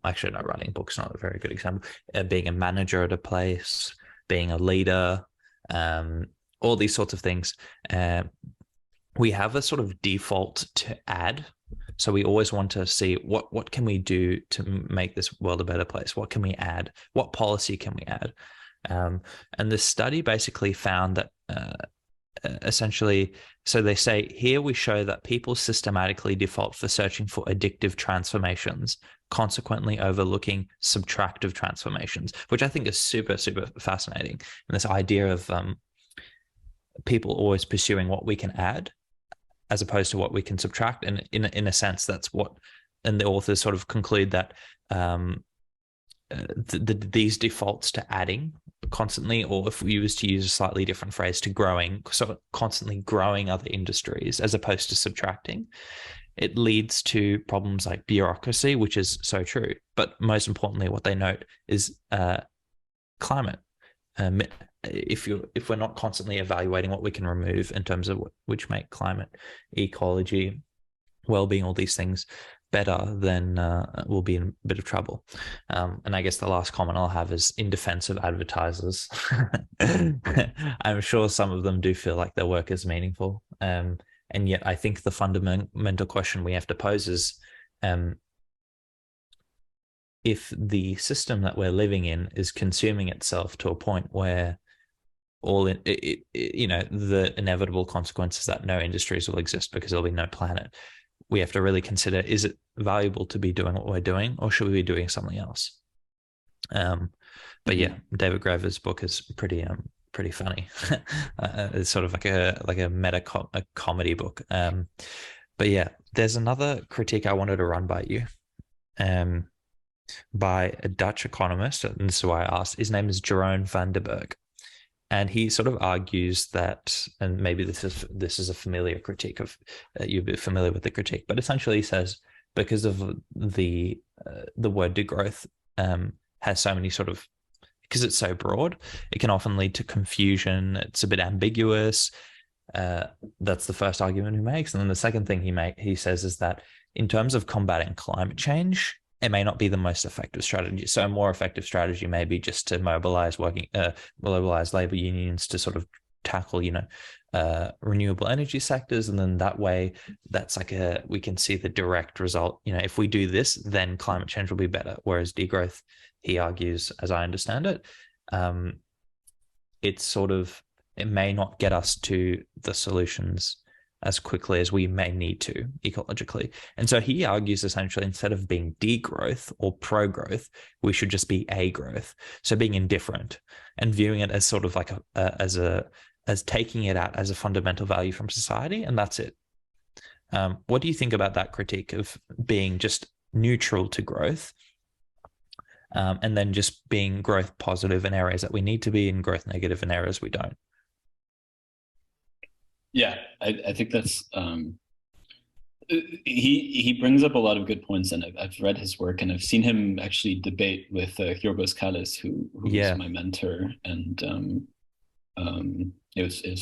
S1: actually, no, writing a book's not a very good example. Being a manager at a place, being a leader, all these sorts of things. We have a sort of default to add. So we always want to see what can we do to make this world a better place? What can we add? What policy can we add? And this study basically found that
S2: essentially, so they say, here we show that people systematically default for searching for additive transformations, consequently overlooking subtractive transformations, which I think is super, super fascinating. And this idea of people always pursuing what we can add as opposed to what we can subtract. And in a sense, that's what, and the authors sort of conclude that these defaults to adding constantly, or if we was to use a slightly different phrase, to growing, so constantly growing other industries as opposed to subtracting, it leads to problems like bureaucracy, which is so true. But most importantly, what they note is climate. If we're not constantly evaluating what we can remove in terms of which make climate, ecology, well-being, all these things better, then we'll be in a bit of trouble. And I guess the last comment I'll have is in defense of advertisers. I'm sure some of them do feel like their work is meaningful. And yet I think the fundamental question we have to pose is, if the system that we're living in is consuming itself to a point where the inevitable consequences that no industries will exist because there'll be no planet, we have to really consider, is it valuable to be doing what we're doing, or should we be doing something else? But yeah, David Graeber's book is pretty funny. It's sort of like a meta comedy book. But yeah, there's another critique I wanted to run by you, by a Dutch economist, and this is why I asked. His name is Jeroen van den Berg. And he sort of argues that, and maybe this is a familiar critique of, you'll be familiar with the critique, but essentially he says, because of the word degrowth has so many sort of, because it's so broad, it can often lead to confusion. It's a bit ambiguous. That's the first argument he makes. And then the second thing he says is that in terms of combating climate change, it may not be the most effective strategy. So a more effective strategy may be just to mobilize labor unions to sort of tackle, renewable energy sectors. And then that way, that's like we can see the direct result. If we do this, then climate change will be better. Whereas degrowth, he argues, as I understand it, it may not get us to the solutions as quickly as we may need to ecologically. And so he argues essentially, instead of being degrowth or pro-growth, we should just be a-growth. So being indifferent and viewing it as sort of like as taking it out as a fundamental value from society, and that's it. What do you think about that critique of being just neutral to growth, and then just being growth positive in areas that we need to be, and growth negative in areas we don't?
S1: Yeah, I think that's he brings up a lot of good points, and I've read his work, and I've seen him actually debate with Yorgos Kallis, who is my mentor, and it was a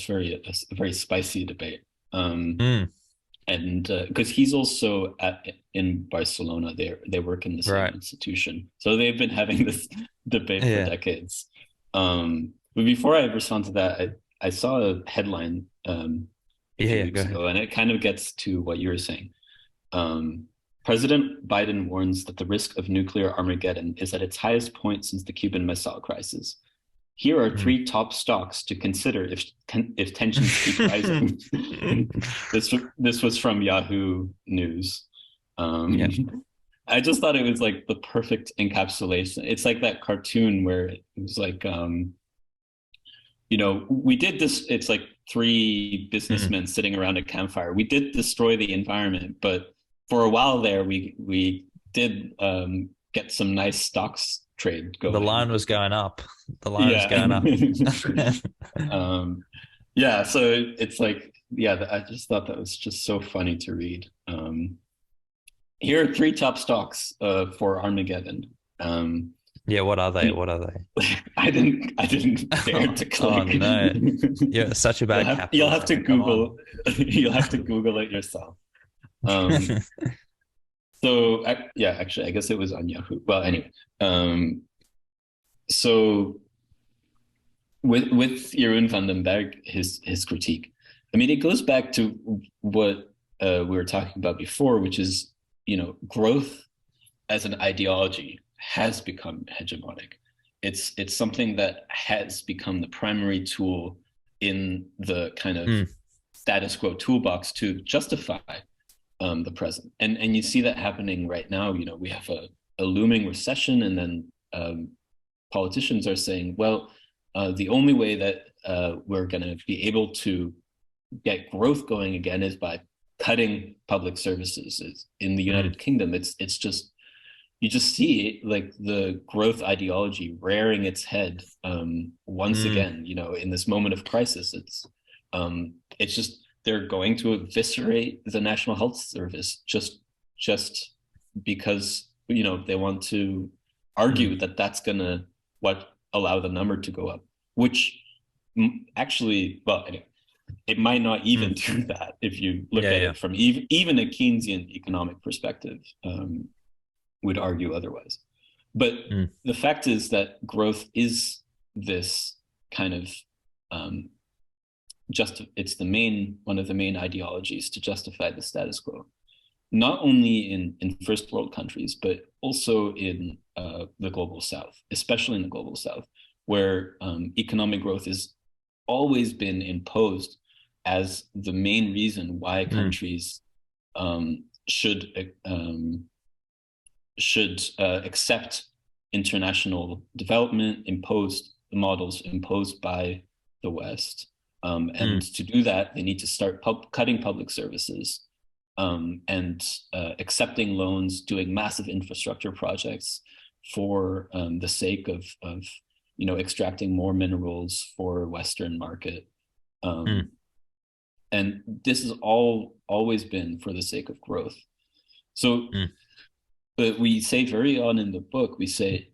S1: very spicy debate, and because he's also in Barcelona, they work in the same institution, so they've been having this debate for decades. But before I respond to that, I saw a headline a few weeks ago, and it kind of gets to what you were saying. President Biden warns that the risk of nuclear Armageddon is at its highest point since the Cuban Missile Crisis. Here are 3 top stocks to consider if tensions keep rising. This was from Yahoo News. I just thought it was like the perfect encapsulation. It's like that cartoon where it was like, we did this. It's like 3 businessmen sitting around a campfire. We did destroy the environment, but for a while there, we did get some nice stocks trade going.
S2: The line was going up. The line was going up.
S1: So it's like, I just thought that was just so funny to read. Here are 3 top stocks for Armageddon.
S2: What are they?
S1: I didn't dare to click.
S2: Oh no, you're such a bad capitalist.
S1: You'll have to Google. You'll have to Google it yourself. So actually, I guess it was on Yahoo. Well, anyway, so with Jeroen van den Berg, his critique, I mean, it goes back to what we were talking about before, which is, growth as an ideology has become hegemonic. It's something that has become the primary tool in the kind of
S2: Mm.
S1: status quo toolbox to justify the present. And you see that happening right now. You know, we have a looming recession, and then politicians are saying, well, the only way that we're going to be able to get growth going again is by cutting public services. In the United Kingdom, it's just, you just see like the growth ideology rearing its head once again. You know, in this moment of crisis, it's just, they're going to eviscerate the National Health Service just because, you know, they want to argue that that's gonna allow the number to go up, which actually, well, anyway, it might not even do that if you look at it from even a Keynesian economic perspective, would argue otherwise. But the fact is that growth is this kind of it's one of the main ideologies to justify the status quo, not only in first world countries, but also in the global south, especially in the global south, where economic growth has always been imposed as the main reason why countries should accept international development models imposed by the West. And to do that, they need to start cutting public services and accepting loans, doing massive infrastructure projects for the sake of you know, extracting more minerals for Western market. And this has always been for the sake of growth. So, but we say very on in the book, we say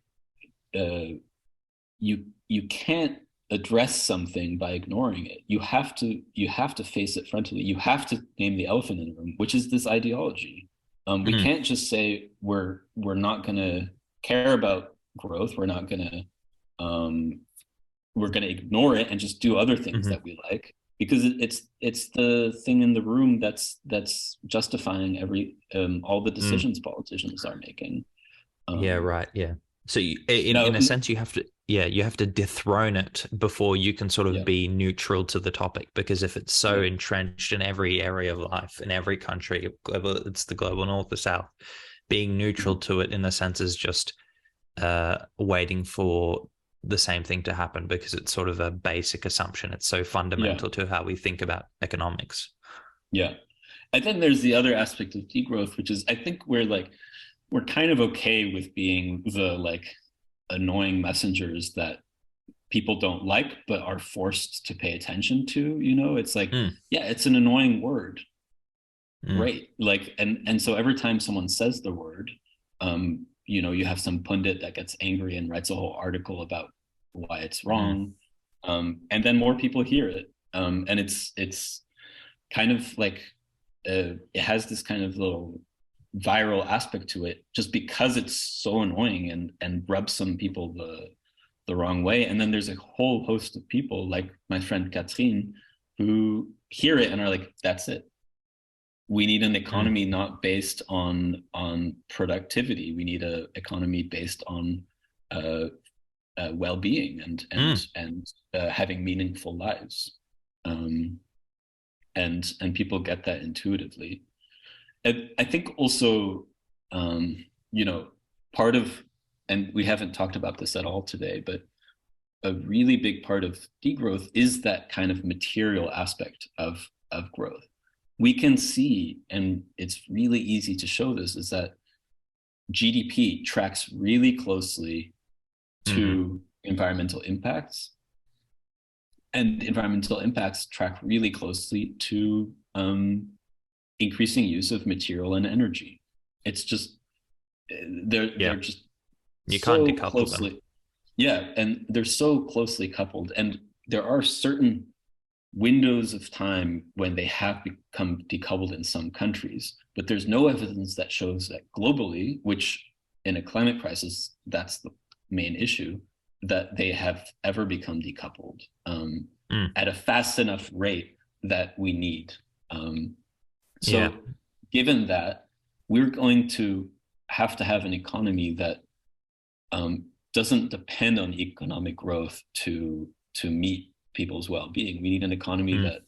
S1: you can't address something by ignoring it. You have to face it frontally. You have to name the elephant in the room, which is this ideology. We can't just say we're not going to care about growth. We're going to ignore it and just do other things that we like, because it's the thing in the room that's justifying all the decisions politicians are making.
S2: So in a sense, you have to dethrone it before you can sort of be neutral to the topic, because if it's so entrenched in every area of life, in every country, it's the global north or south, being neutral to it in a sense is just waiting for the same thing to happen, because it's sort of a basic assumption. It's so fundamental to how we think about economics. Yeah.
S1: And then there's the other aspect of degrowth, which is, I think we're kind of okay with being the like annoying messengers that people don't like but are forced to pay attention to. You know, it's like, it's an annoying word. Great. Like, and so every time someone says the word, you know, you have some pundit that gets angry and writes a whole article about why it's wrong. And then more people hear it. And it's kind of like, it has this kind of little viral aspect to it, just because it's so annoying and rubs some people the wrong way. And then there's a whole host of people like my friend Catherine who hear it and are like, that's it. We need an economy not based on productivity. We need an economy based on well-being and having meaningful lives. And people get that intuitively. I think also, you know, part of, and we haven't talked about this at all today, but a really big part of degrowth is that kind of material aspect of growth. We can see, and it's really easy to show this, is that GDP tracks really closely to environmental impacts, and environmental impacts track really closely to increasing use of material and energy. It's just they're just
S2: you can't decouple
S1: closely them. Yeah, and they're so closely coupled, and there are certain windows of time when they have become decoupled in some countries, but there's no evidence that shows that globally, which in a climate crisis, that's the main issue, that they have ever become decoupled at a fast enough rate that we need. Given that, we're going to have an economy that doesn't depend on economic growth to meet people's well-being. We need an economy that,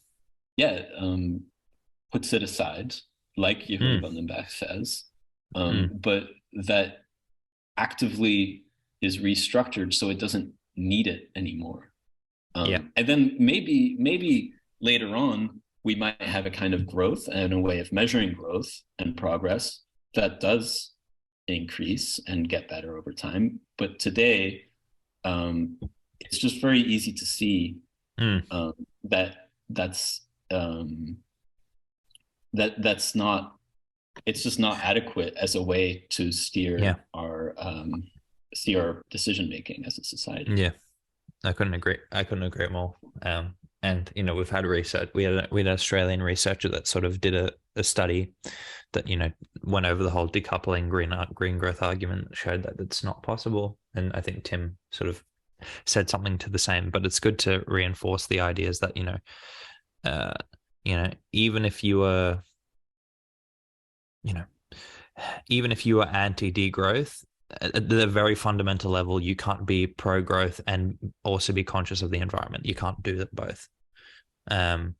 S1: puts it aside, like Jeroen van den Berg says, but that actively is restructured so it doesn't need it anymore. And then maybe later on, we might have a kind of growth and a way of measuring growth and progress that does increase and get better over time. But today, it's just very easy to see that's not, it's just not adequate as a way to steer our decision making as a society.
S2: Yeah, I couldn't agree more. And we've had research. We had an Australian researcher that sort of did a study that went over the whole decoupling green growth argument, that showed that it's not possible. And I think Tim sort of said something to the same. But it's good to reinforce the ideas that even if you were anti-degrowth, at the very fundamental level, you can't be pro-growth and also be conscious of the environment. You can't do that both.
S1: Well,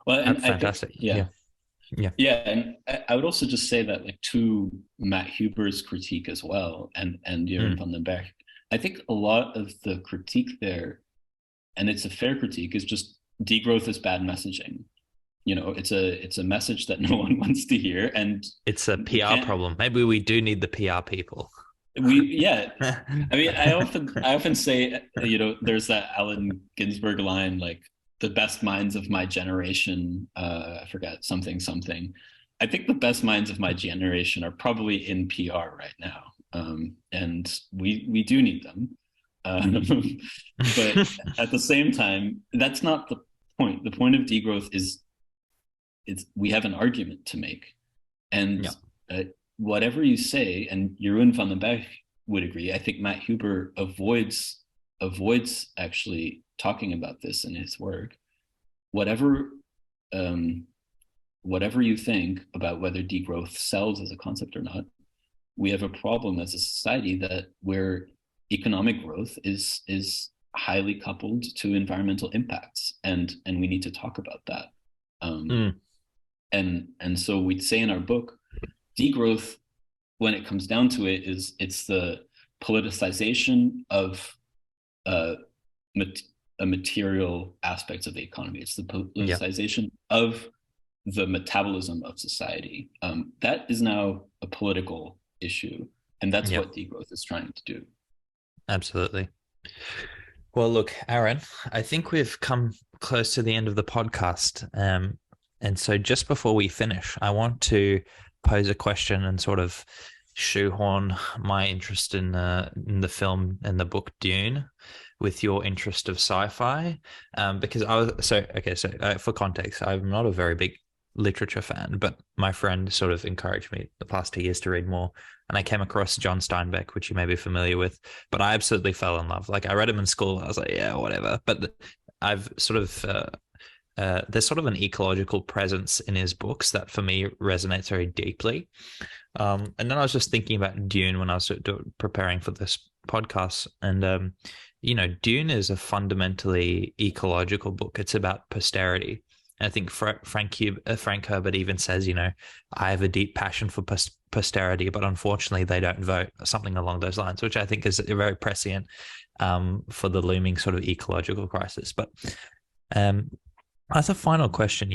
S1: and
S2: fantastic.
S1: I think, and I would also just say that, like, to Matt Huber's critique as well, and Jeroen van den Berg, I think a lot of the critique there, and it's a fair critique, is just degrowth is bad messaging. It's a message that no one wants to hear, and
S2: it's a PR problem. Maybe we do need the PR people.
S1: I mean, I often say, there's that Allen Ginsberg line, like, the best minds of my generation, I forget, something. I think the best minds of my generation are probably in PR right now, and we do need them. But at the same time, that's not the point. The point of degrowth is, we have an argument to make, and whatever you say, and Jeroen van den Berg would agree. I think Matt Huber avoids actually talking about this in his work. Whatever you think about whether degrowth sells as a concept or not, we have a problem as a society where economic growth is highly coupled to environmental impacts, and we need to talk about that. And so we'd say in our book, degrowth, when it comes down to it, it's the politicization of material aspects of the economy. It's the politicization of the metabolism of society. That is now a political issue, and that's what degrowth is trying to do.
S2: Absolutely. Well, look, Aaron, I think we've come close to the end of the podcast. And so just before we finish, I want to pose a question and sort of shoehorn my interest in the film and the book Dune with your interest of sci-fi, because for context, I'm not a very big literature fan, but my friend sort of encouraged me the past 2 years to read more, and I came across John Steinbeck, which you may be familiar with, but I absolutely fell in love. Like, I read him in school, I was like, yeah, whatever, but I've sort of there's sort of an ecological presence in his books that for me resonates very deeply. And then I was just thinking about Dune when I was preparing for this podcast, and Dune is a fundamentally ecological book. It's about posterity. And I think Frank Herbert even says, I have a deep passion for posterity, but unfortunately they don't vote, or something along those lines, which I think is very prescient for the looming sort of ecological crisis. But as a final question,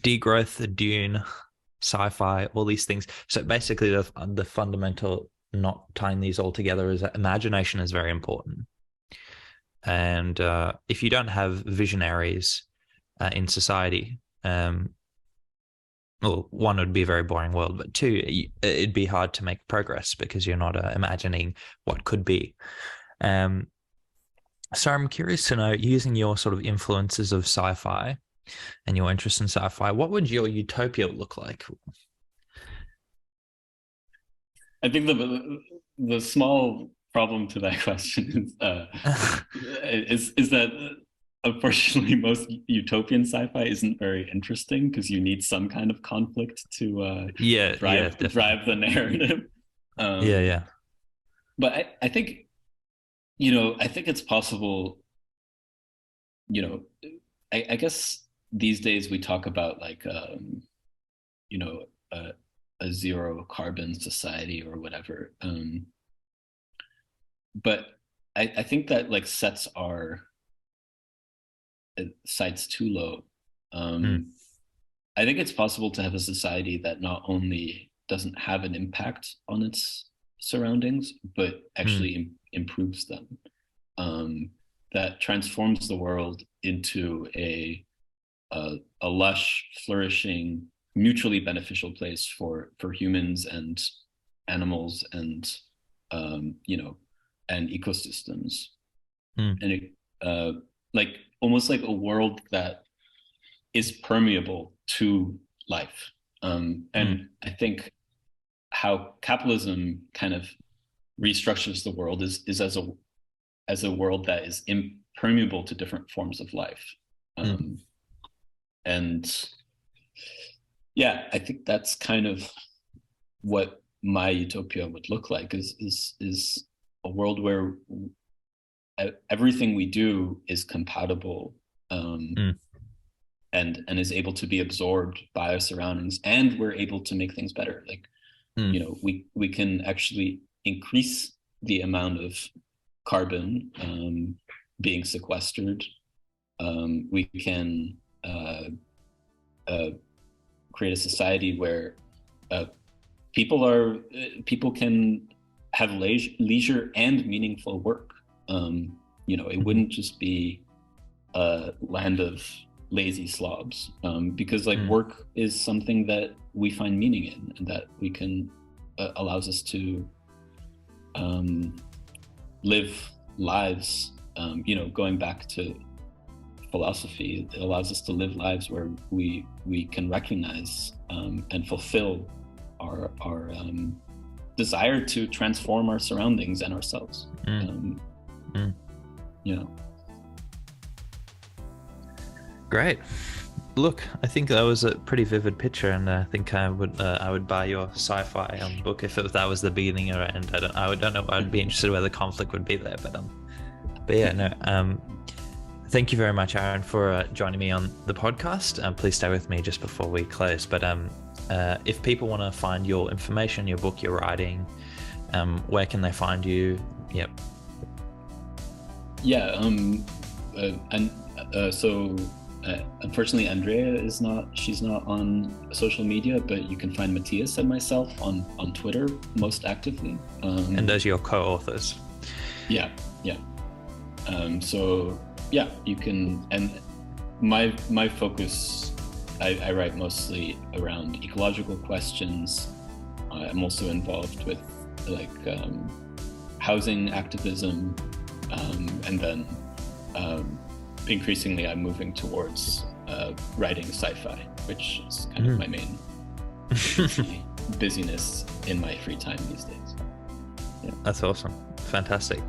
S2: degrowth, Dune, sci-fi, all these things. So basically the fundamental, not tying these all together, is that imagination is very important. And if you don't have visionaries in society, well, one, would be a very boring world, but two, it'd be hard to make progress because you're not imagining what could be. So I'm curious to know, using your sort of influences of sci-fi and your interest in sci-fi, what would your utopia look like?
S1: I think the small problem to that question is that unfortunately most utopian sci-fi isn't very interesting, because you need some kind of conflict to drive the narrative. But I think I think it's possible, I guess these days we talk about like, you know, a zero carbon society or whatever. But I think that like sets our sights too low. I think it's possible to have a society that not only doesn't have an impact on its surroundings, but actually improves them. That transforms the world into a lush, flourishing, mutually beneficial place for humans and animals and and ecosystems. And it, like almost like a world that is permeable to life. And I think how capitalism kind of restructures the world is as a world that is impermeable to different forms of life. And yeah, I think that's kind of what my utopia would look like, is a world where everything we do is compatible, and is able to be absorbed by our surroundings, and we're able to make things better. Like, we can actually increase the amount of carbon being sequestered. We can create a society where people can have leisure and meaningful work. It wouldn't just be a land of lazy slobs, because like work is something that we find meaning in, and that we can allows us to live lives. Going back to philosophy, it allows us to live lives where we can recognize and fulfill our desire to transform our surroundings and ourselves.
S2: Great. Look, I think that was a pretty vivid picture, and I think I would buy your sci-fi book if that was the beginning or end. I don't know. I'd be interested where the conflict would be there, but yeah, no. Thank you very much, Aaron, for joining me on the podcast. Please stay with me just before we close. But if people want to find your information, your book, your writing, where can they find you? Yep.
S1: Yeah. So unfortunately, Andrea she's not on social media, but you can find Matthias and myself on Twitter most actively.
S2: And those are your co-authors.
S1: Yeah. So yeah, you can, and my focus, I write mostly around ecological questions. I'm also involved with like housing activism, and then increasingly I'm moving towards writing sci-fi, which is kind of my main busyness in my free time these days. Yeah.
S2: That's awesome. Fantastic.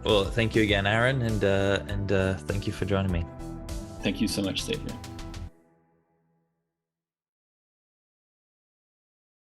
S2: Well, thank you again, Aaron, and thank you for joining me.
S1: Thank you so much, Xavier.